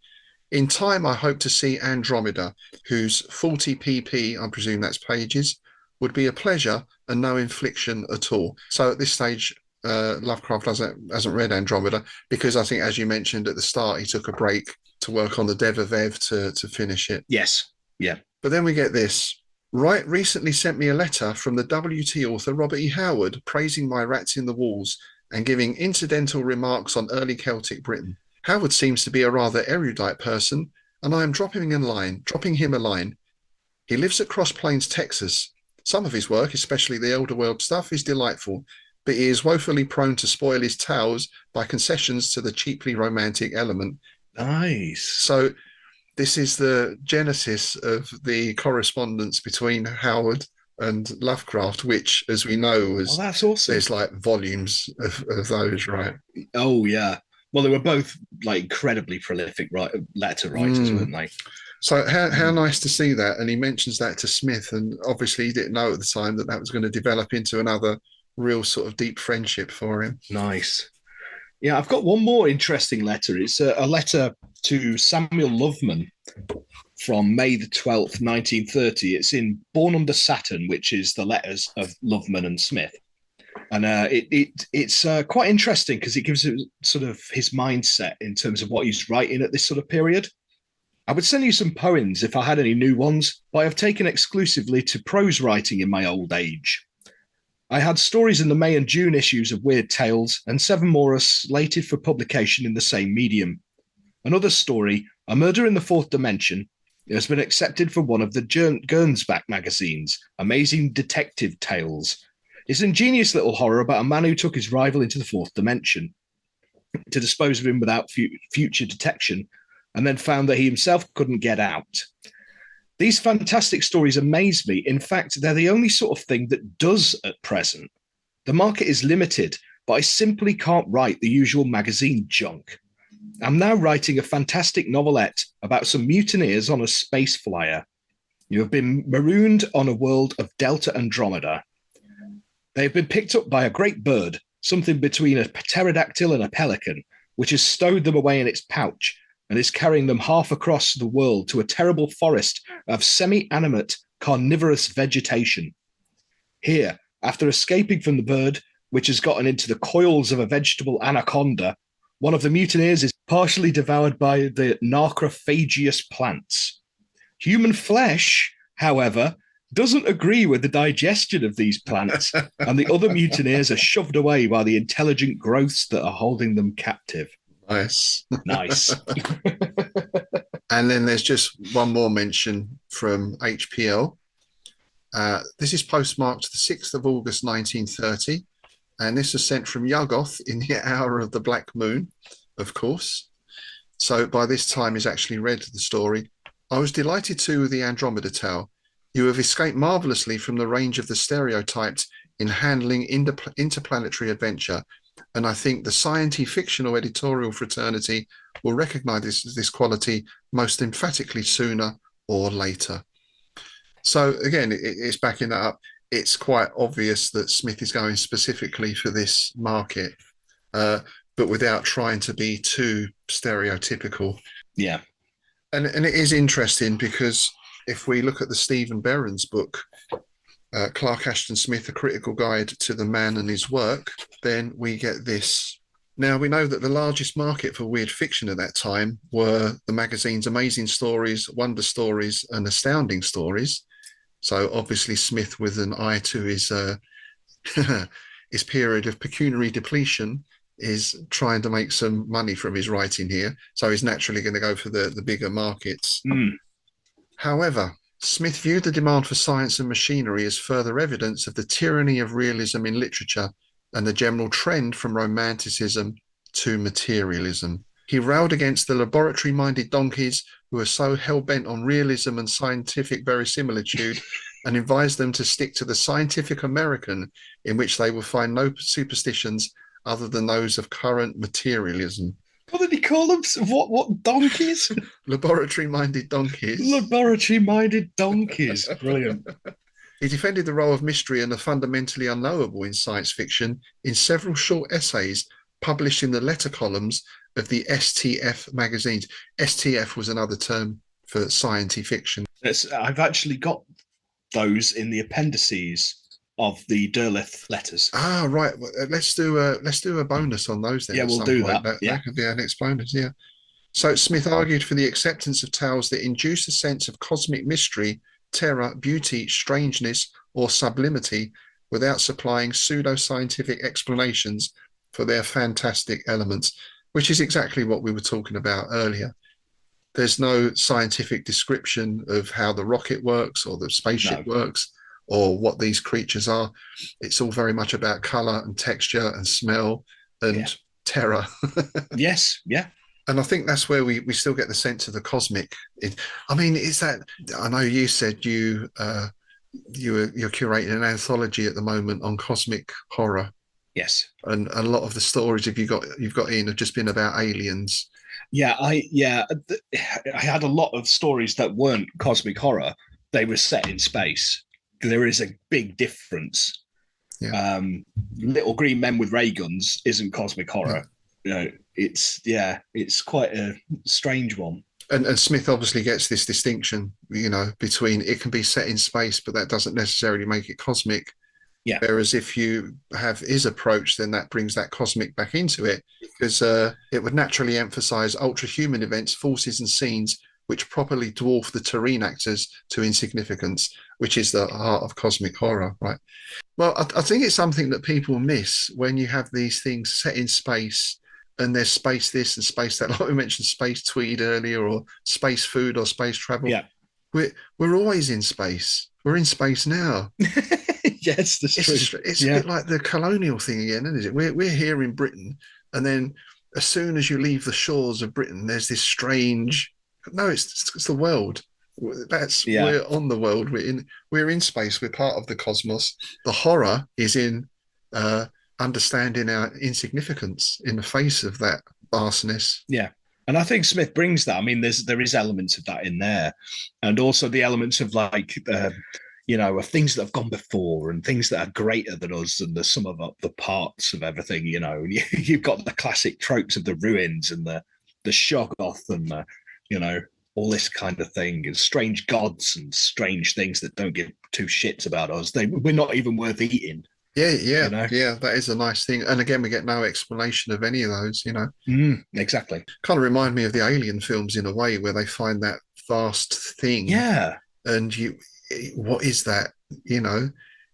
In time, I hope to see Andromeda, whose 40 pp, I presume that's pages, would be a pleasure and no infliction at all. So at this stage, Lovecraft hasn't read Andromeda because I think, as you mentioned at the start, he took a break to work on the Devavev to finish it. Yes, yeah. But then we get this. Wright recently sent me a letter from the WT author Robert E. Howard praising my Rats in the Walls and giving incidental remarks on early Celtic Britain. Howard seems to be a rather erudite person, and I am dropping him a line. He lives at Cross Plains, Texas. Some of his work, especially the Elder World stuff, is delightful, but he is woefully prone to spoil his tales by concessions to the cheaply romantic element. Nice. So this is the genesis of the correspondence between Howard and Lovecraft, which, as we know, was that's awesome. There's like volumes of those, right? Oh yeah. Well, they were both like incredibly prolific letter writers, weren't they? So how nice to see that. And he mentions that to Smith, and obviously he didn't know at the time that was going to develop into another real sort of deep friendship for him. Nice. Yeah, I've got one more interesting letter. It's a letter to Samuel Loveman from May the 12th, 1930. It's in Born Under Saturn, which is the letters of Loveman and Smith. And it's quite interesting because it gives sort of his mindset in terms of what he's writing at this sort of period. I would send you some poems if I had any new ones, but I have taken exclusively to prose writing in my old age. I had stories in the May and June issues of Weird Tales, and 7 more are slated for publication in the same medium. Another story, A Murder in the Fourth Dimension, has been accepted for one of the Gernsback magazines, Amazing Detective Tales. It's an ingenious little horror about a man who took his rival into the fourth dimension to dispose of him without future detection, and then found that he himself couldn't get out. These fantastic stories amaze me. In fact, they're the only sort of thing that does at present. The market is limited, but I simply can't write the usual magazine junk. I'm now writing a fantastic novelette about some mutineers on a space flyer. You have been marooned on a world of Delta Andromeda. They have been picked up by a great bird, something between a pterodactyl and a pelican, which has stowed them away in its pouch and is carrying them half across the world to a terrible forest of semi-animate carnivorous vegetation. Here, after escaping from the bird, which has gotten into the coils of a vegetable anaconda, one of the mutineers is partially devoured by the narcophageous plants. Human flesh, however, doesn't agree with the digestion of these plants, and the other mutineers are shoved away by the intelligent growths that are holding them captive. Nice. And then there's just one more mention from HPL. This is postmarked the 6th of August 1930, and this was sent from Yuggoth in the hour of the Black Moon, of course. So by this time he's actually read the story. I was delighted too with the Andromeda tale. You have escaped marvellously from the range of the stereotyped in handling interplanetary adventure, and I think the scientifiction editorial fraternity will recognise this quality most emphatically sooner or later. So again, it's backing that up. It's quite obvious that Smith is going specifically for this market, but without trying to be too stereotypical. Yeah. And it is interesting because if we look at the Stephen Behrens book, Clark Ashton Smith, A Critical Guide to the Man and His Work, then we get this. Now, we know that the largest market for weird fiction at that time were the magazines Amazing Stories, Wonder Stories, and Astounding Stories. So obviously Smith, with an eye to his his period of pecuniary depletion, is trying to make some money from his writing here. So he's naturally going to go for the bigger markets. However, Smith viewed the demand for science and machinery as further evidence of the tyranny of realism in literature and the general trend from romanticism to materialism. He railed against the laboratory-minded donkeys who were so hell-bent on realism and scientific verisimilitude and advised them to stick to the Scientific American, in which they would find no superstitions other than those of current materialism. What did he call them? What donkeys? Laboratory-minded donkeys. Laboratory-minded donkeys. Brilliant. He defended the role of mystery and the fundamentally unknowable in science fiction in several short essays published in the letter columns of the STF magazines. STF was another term for scientific-fiction. I've actually got those in the appendices of the Derleth letters. Ah, right. Well, let's do a bonus on those then. Yeah, we'll do that. That could be our next bonus. Yeah. So Smith argued for the acceptance of tales that induce a sense of cosmic mystery, terror, beauty, strangeness, or sublimity, without supplying pseudo-scientific explanations for their fantastic elements, which is exactly what we were talking about earlier. There's no scientific description of how the rocket works or the spaceship works or what these creatures are. It's all very much about color and texture and smell and terror. Yes, yeah. And I think that's where we still get the sense of the cosmic. I mean, is that, I know you said you're curating an anthology at the moment on cosmic horror. Yes. And a lot of the stories you've got in have just been about aliens. Yeah, I had a lot of stories that weren't cosmic horror. They were set in space. There is a big difference. Yeah. Little green men with ray guns isn't cosmic horror. You know, it's quite a strange one. And Smith obviously gets this distinction, between it can be set in space, but that doesn't necessarily make it cosmic. Yeah. Whereas if you have his approach, then that brings that cosmic back into it, because it would naturally emphasize ultra-human events, forces, and scenes which properly dwarf the terrene actors to insignificance, which is the heart of cosmic horror, right? Well, I think it's something that people miss when you have these things set in space, and there's space this and space that, like we mentioned, space tweed earlier, or space food or space travel. Yeah. We're always in space. We're in space now. Yes, that's true. It's a bit like the colonial thing again, isn't it? We're here in Britain, and then as soon as you leave the shores of Britain, there's this strange. No, it's the world. We're on the world. We're in space. We're part of the cosmos. The horror is in understanding our insignificance in the face of that vastness. Yeah. And I think Smith brings that. I mean, there is elements of that in there, and also the elements of like, of things that have gone before and things that are greater than us and the sum of the parts of everything. And you've got the classic tropes of the ruins and the Shoggoth and all this kind of thing, and strange gods and strange things that don't give two shits about us. We're not even worth eating. Yeah, that is a nice thing. And again, we get no explanation of any of those, Exactly. Kind of remind me of the Alien films in a way, where they find that vast thing. Yeah. And what is that?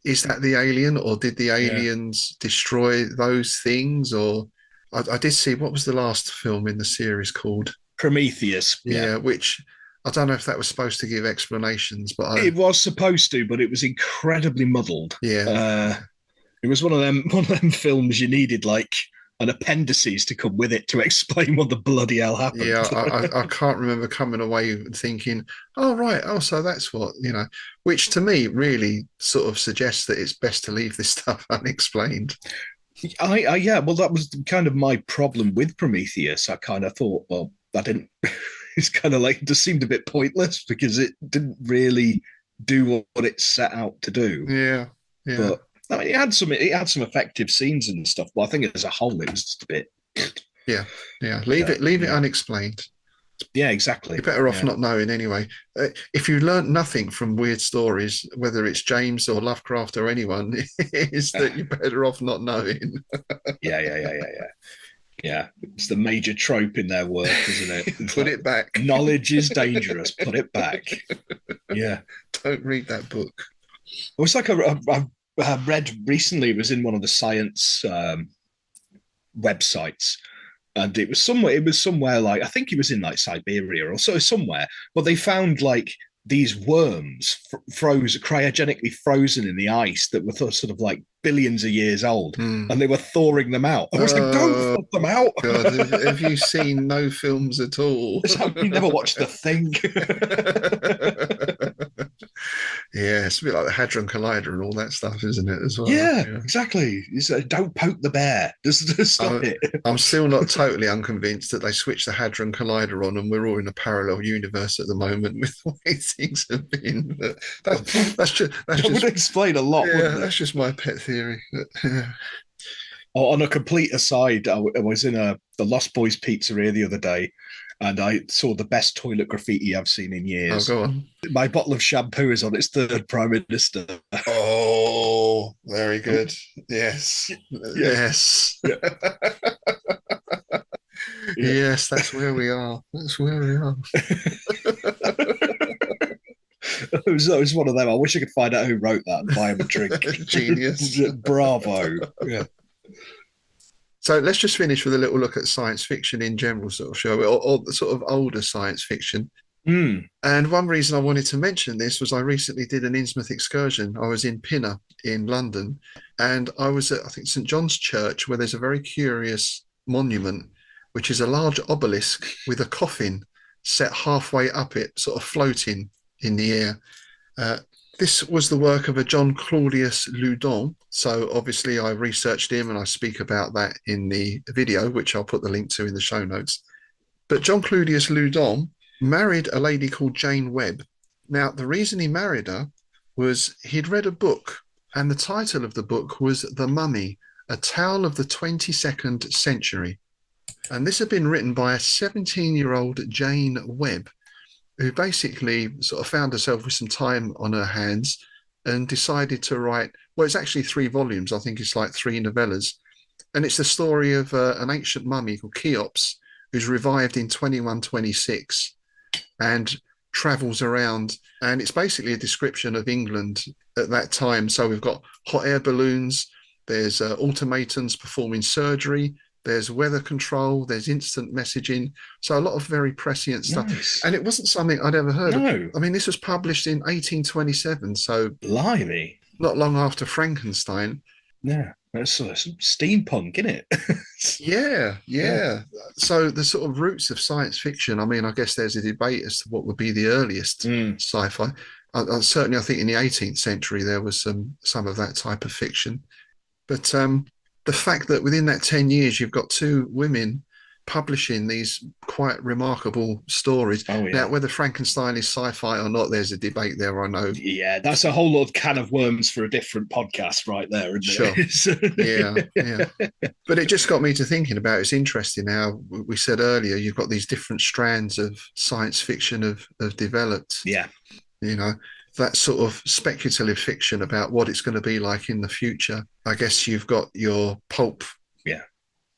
Is that the alien, or did the aliens destroy those things? Or I did see, what was the last film in the series called? Prometheus. Yeah, which I don't know if that was supposed to give explanations, but It was supposed to, but it was incredibly muddled. yeah. It was one of them films you needed like an appendices to come with it to explain what the bloody hell happened. Yeah, I can't remember coming away thinking, oh, right, oh, so that's what, which to me really sort of suggests that it's best to leave this stuff unexplained. Yeah, well, that was kind of my problem with Prometheus. I kind of thought, well, that didn't, it's kind of like, it just seemed a bit pointless because it didn't really do what it set out to do. Yeah, yeah. But I mean, it had some effective scenes and stuff, but I think as a whole, it was just a bit. Yeah. Leave it unexplained. Yeah, exactly. You're better off not knowing anyway. If you learnt nothing from weird stories, whether it's James or Lovecraft or anyone, is that you're better off not knowing. Yeah, it's the major trope in their work, isn't it? Put it back. Knowledge is dangerous. Put it back. Yeah. Don't read that book. It was like I read recently. It was in one of the science websites, and it was somewhere like, I think it was in like Siberia or so somewhere, but they found like these worms cryogenically frozen in the ice that were sort of like billions of years old, and they were thawing them out. I was like, don't thaw them out. God, have you seen no films at all? You never watched The Thing. Yeah, it's a bit like the Hadron Collider and all that stuff, isn't it, as well? Yeah. Exactly. You say, don't poke the bear. Just stop it. I'm still not totally unconvinced that they switched the Hadron Collider on and we're all in a parallel universe at the moment with the way things have been. That would explain a lot. Yeah, that's just my pet theory. On a complete aside, I was in the Lost Boys pizzeria the other day, and I saw the best toilet graffiti I've seen in years. Oh, go on. My bottle of shampoo is on its third Prime Minister. Oh, very good. Yes. Yes. Yeah. Yes, that's where we are. That's where we are. It was one of them. I wish I could find out who wrote that and buy him a drink. Genius. Bravo. Yeah. So let's just finish with a little look at science fiction in general, sort of, shall we? Or the sort of older science fiction. And one reason I wanted to mention this was I recently did an Innsmouth excursion. I was in Pinner in London, and I was at, I think, St. John's Church, where there's a very curious monument, which is a large obelisk with a coffin set halfway up it, sort of floating in the air. This was the work of a John Claudius Loudon. So obviously I researched him and I speak about that in the video, which I'll put the link to in the show notes. But John Claudius Loudon married a lady called Jane Webb. Now, the reason he married her was he'd read a book, and the title of the book was The Mummy, A Tale of the 22nd Century. And this had been written by a 17-year-old Jane Webb, who basically sort of found herself with some time on her hands and decided to write, well, it's actually 3 volumes. I think it's like 3 novellas. And it's the story of an ancient mummy called Cheops, who's revived in 2126 and travels around. And it's basically a description of England at that time. So we've got hot air balloons, there's automatons performing surgery, there's weather control, there's instant messaging. So a lot of very prescient stuff. Nice. And it wasn't something I'd ever heard of. I mean, this was published in 1827. So blimey. Not long after Frankenstein. Yeah, that's some steampunk, isn't it? Yeah. So the sort of roots of science fiction, I mean, I guess there's a debate as to what would be the earliest sci-fi. Certainly, I think in the 18th century, there was some of that type of fiction. But the fact that within that 10 years, you've got 2 women publishing these quite remarkable stories. Oh, yeah. Now, whether Frankenstein is sci-fi or not, there's a debate there, I know. Yeah, that's a whole lot of can of worms for a different podcast right there, isn't it? Sure. Yeah. But it just got me to thinking about, it's interesting how we said earlier, you've got these different strands of science fiction have developed. Yeah. You know, that sort of speculative fiction about what it's going to be like in the future. I guess you've got your pulp. Yeah.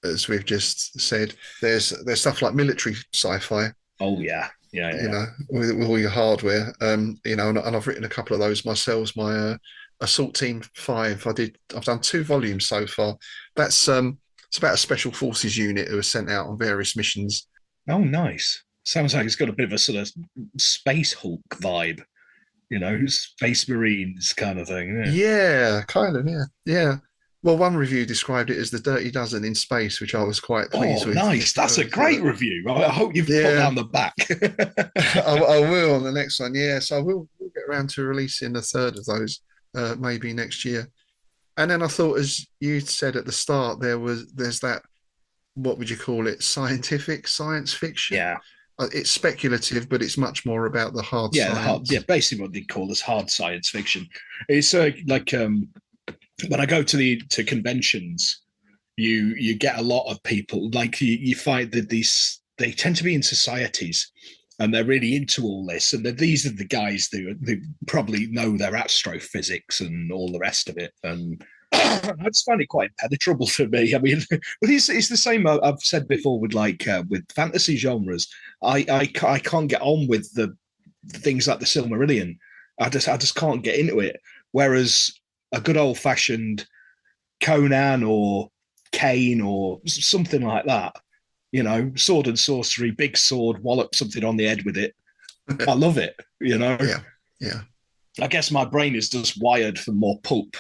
As we've just said, there's stuff like military sci-fi. Oh yeah. You know, with all your hardware. You know, and I've written a couple of those myself. My Assault Team 5. I've done 2 volumes so far. That's it's about a special forces unit who are sent out on various missions. Oh, nice. Sounds like it's got a bit of a sort of space Hulk vibe, Space Marines kind of thing. Yeah, kind of. Yeah, yeah. Well, one review described it as the Dirty Dozen in space, which I was quite pleased with. Nice! That's a great review. I hope you've put down the back. I will on the next one. Yeah, so we'll get around to releasing a third of those, maybe next year. And then I thought, as you said at the start, there's that, what would you call it? Science fiction. Yeah. It's speculative, but it's much more about the hard science. Basically what they call as hard science fiction. It's like when I go to conventions, you get a lot of people, like you find that they tend to be in societies and they're really into all this. And these are the guys who probably know their astrophysics and all the rest of it. And I just find it quite impenetrable for me. I mean, but it's the same I've said before with with fantasy genres. I can't get on with the things like the Silmarillion. I just can't get into it. Whereas a good old fashioned Conan or Kane or something like that, sword and sorcery, big sword, wallop something on the head with it. I love it. Yeah. I guess my brain is just wired for more pulp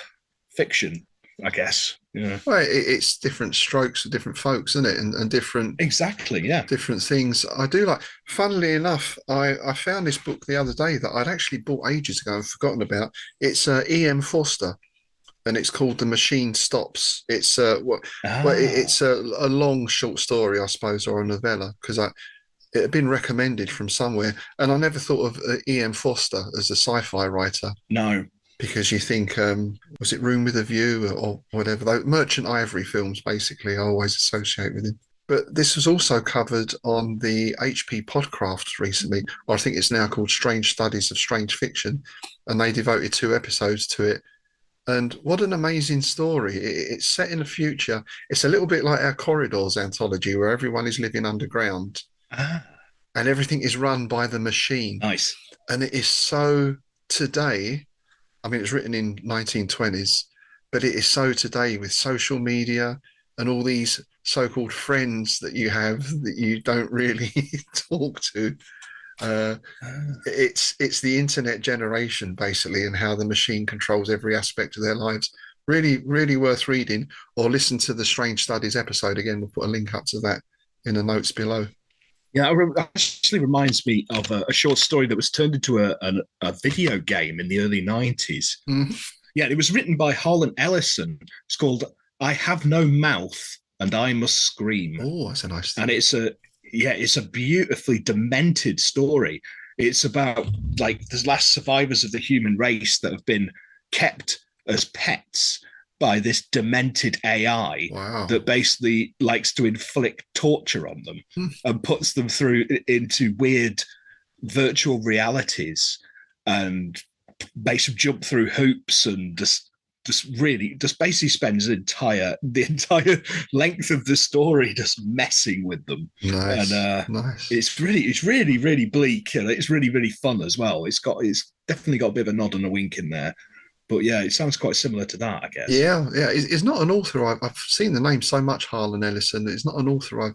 fiction, I guess. Yeah. Well, it's different strokes for different folks, isn't it? And different. Exactly, yeah. Different things. I do like. Funnily enough, I found this book the other day that I'd actually bought ages ago and forgotten about. It's E.M. Forster, and it's called The Machine Stops. It's it's a long short story, I suppose, or a novella, because it had been recommended from somewhere, and I never thought of E.M. Forster as a sci-fi writer. No. Because you think, was it Room with a View or whatever? Those Merchant Ivory films, basically, I always associate with him. But this was also covered on the HP Podcraft recently, or I think it's now called Strange Studies of Strange Fiction, and they devoted 2 episodes to it. And what an amazing story. It's set in the future. It's a little bit like our Corridors anthology, where everyone is living underground and everything is run by the machine. Nice. And it is so today. I mean, it's written in 1920s, but it is so today with social media and all these so-called friends that you have that you don't really talk to. It's the internet generation, basically, and how the machine controls every aspect of their lives. Really, really worth reading, or listen to the Strange Studies episode. Again, we'll put a link up to that in the notes below. Yeah, it actually reminds me of a short story that was turned into a video game in the early 90s. Mm-hmm. Yeah, it was written by Harlan Ellison. It's called I Have No Mouth and I Must Scream. Oh, that's a nice thing. And it's a beautifully demented story. It's about the last survivors of the human race that have been kept as pets by this demented AI that basically likes to inflict torture on them and puts them through into weird virtual realities and basically jump through hoops and just basically spends the entire length of the story just messing with them. Nice. And nice. It's really, really bleak. And it's really, really fun as well. It's definitely got a bit of a nod and a wink in there. But yeah, it sounds quite similar to that, I guess. Yeah. It's not an author. I've seen the name so much, Harlan Ellison. It's not an author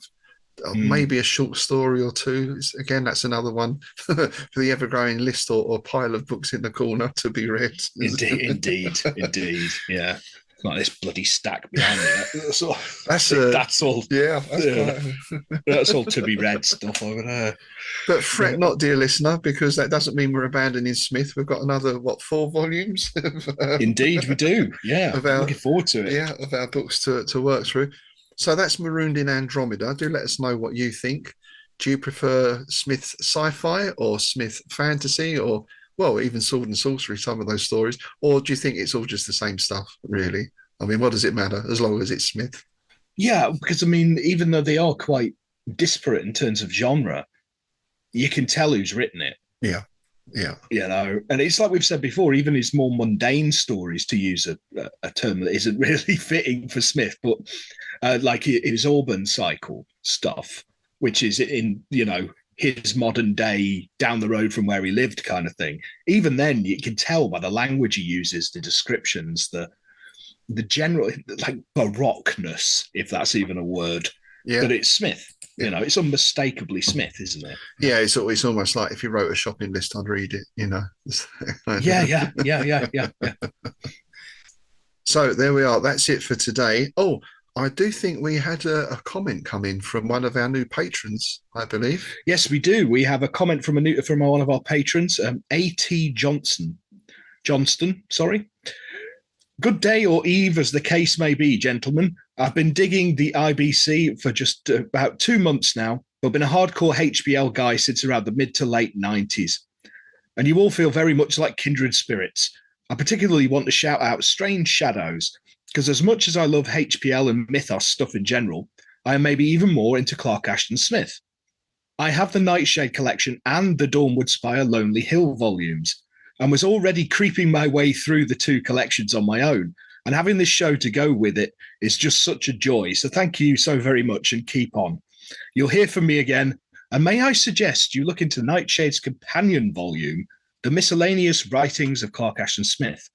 maybe a short story or 2. Again, that's another one for the ever-growing list or pile of books in the corner to be read. Indeed. Yeah. Like this bloody stack behind me. That's all. Yeah, that's all to be read stuff over there. But fret not, dear listener, because that doesn't mean we're abandoning Smith. We've got another 4 volumes. Indeed, we do. Yeah, looking forward to it. Yeah, of our books to work through. So that's Marooned in Andromeda. Do let us know what you think. Do you prefer Smith sci-fi or Smith fantasy, or even sword and sorcery, some of those stories? Or do you think it's all just the same stuff, really? I mean, what does it matter as long as it's Smith? Yeah, because I mean, even though they are quite disparate in terms of genre, you can tell who's written it. Yeah. And it's like we've said before, even his more mundane stories, to use a term that isn't really fitting for Smith, but like his Auburn cycle stuff, which is in, his modern day, down the road from where he lived kind of thing. Even then, you can tell by the language he uses, the descriptions, the general baroqueness, if that's even a word, that it's Smith. You know, it's unmistakably Smith, isn't it? Yeah, it's almost like if you wrote a shopping list, I'd read it, you know. Yeah. So there we are. That's it for today. Oh, I do think we had a comment come in from one of our new patrons, I believe. Yes, we do. We have a comment from one of our patrons, A.T. Johnston, sorry. Good day or eve, as the case may be, gentlemen. I've been digging the IBC for just about 2 months now, but been a hardcore HBL guy since around the mid to late 90s. And you all feel very much like kindred spirits. I particularly want to shout out Strange Shadows, because as much as I love HPL and Mythos stuff in general, I am maybe even more into Clark Ashton Smith. I have the Nightshade collection and the Dawnwood Spire Lonely Hill volumes, and was already creeping my way through the 2 collections on my own, and having this show to go with it is just such a joy. So thank you so very much, and keep on. You'll hear from me again, and may I suggest you look into Nightshade's companion volume, The Miscellaneous Writings of Clark Ashton Smith,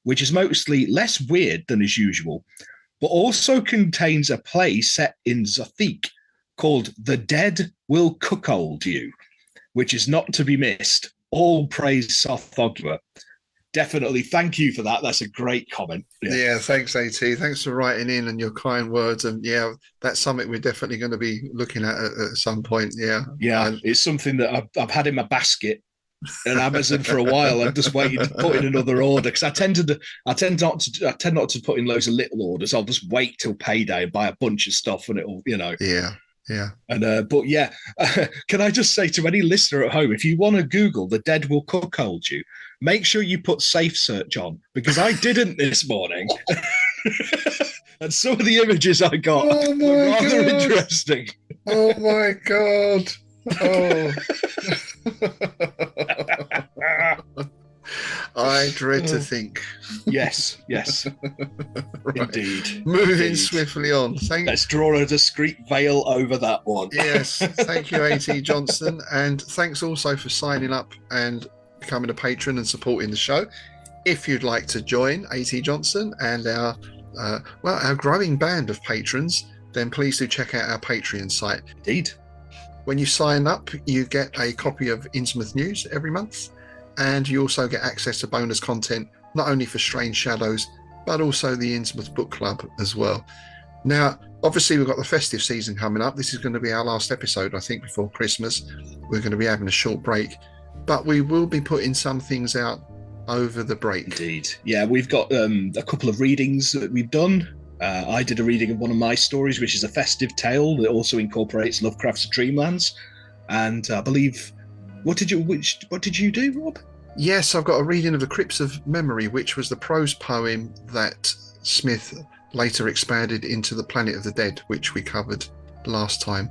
which is mostly less weird than as usual, but also contains a play set in Zothique called The Dead Will Cuckold You, which is not to be missed. All praise Sothogua. Definitely. Thank you for that. That's a great comment. Yeah, thanks, AT. Thanks for writing in and your kind words. And yeah, that's something we're definitely going to be looking at some point. Yeah. Yeah, it's something that I've had in my basket on Amazon for a while. I'm just waiting to put in another order, because I tend not to put in loads of little orders. I'll just wait till payday and buy a bunch of stuff, and it'll, you know. Yeah. And but yeah, can I just say to any listener at home, if you want to Google "The Dead Will Cuckold You," make sure you put safe search on, because I didn't this morning. And some of the images I got were rather interesting. Oh my God. Oh. I dread to think. Yes. Right. Indeed. Moving swiftly on. Let's draw a discreet veil over that one. Yes. Thank you, A.T. Johnston. And thanks also for signing up and becoming a patron and supporting the show. If you'd like to join A.T. Johnston and our growing band of patrons, then please do check out our Patreon site. Indeed. When you sign up, you get a copy of Innsmouth News every month, and you also get access to bonus content, not only for Strange Shadows, but also the Innsmouth Book Club as well. Now, obviously, we've got the festive season coming up. This is going to be our last episode, I think, before Christmas. We're going to be having a short break, but we will be putting some things out over the break. Indeed. Yeah, we've got a couple of readings that we've done. I did a reading of one of my stories, which is a festive tale that also incorporates Lovecraft's Dreamlands. And I believe, what did you do, Rob? Yes, I've got a reading of The Crypts of Memory, which was the prose poem that Smith later expanded into The Planet of the Dead, which we covered last time.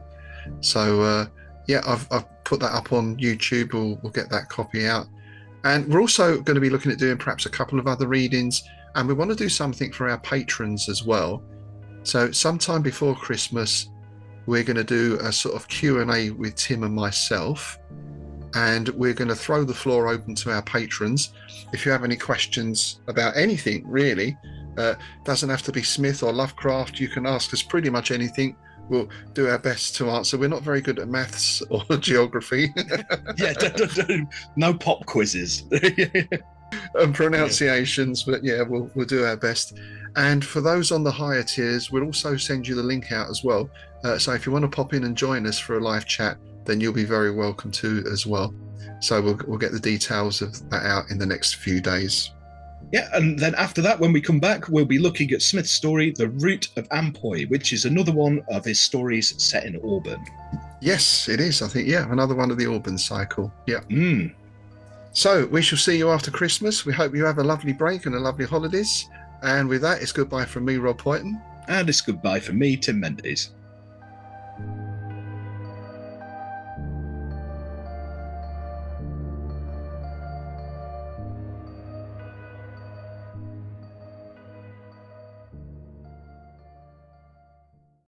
So, I've put that up on YouTube. We'll get that copy out. And we're also going to be looking at doing perhaps a couple of other readings, and we want to do something for our patrons as well. So sometime before Christmas, we're going to do a sort of Q&A with Tim and myself, and we're going to throw the floor open to our patrons. If you have any questions about anything, really, doesn't have to be Smith or Lovecraft. You can ask us pretty much anything. We'll do our best to answer. We're not very good at maths or geography. Yeah, no pop quizzes. And pronunciations, but yeah, we'll do our best. And for those on the higher tiers, we'll also send you the link out as well. So if you want to pop in and join us for a live chat, then you'll be very welcome to as well. So we'll get the details of that out in the next few days. Yeah, and then after that, when we come back, we'll be looking at Smith's story, The Root of Ampoi, which is another one of his stories set in Auburn. Yes, it is, I think. Yeah, another one of the Auburn cycle. Yeah. Mm. So we shall see you after Christmas. We hope you have a lovely break and a lovely holidays. And with that, it's goodbye from me, Rob Whiten. And it's goodbye from me, Tim Mendes.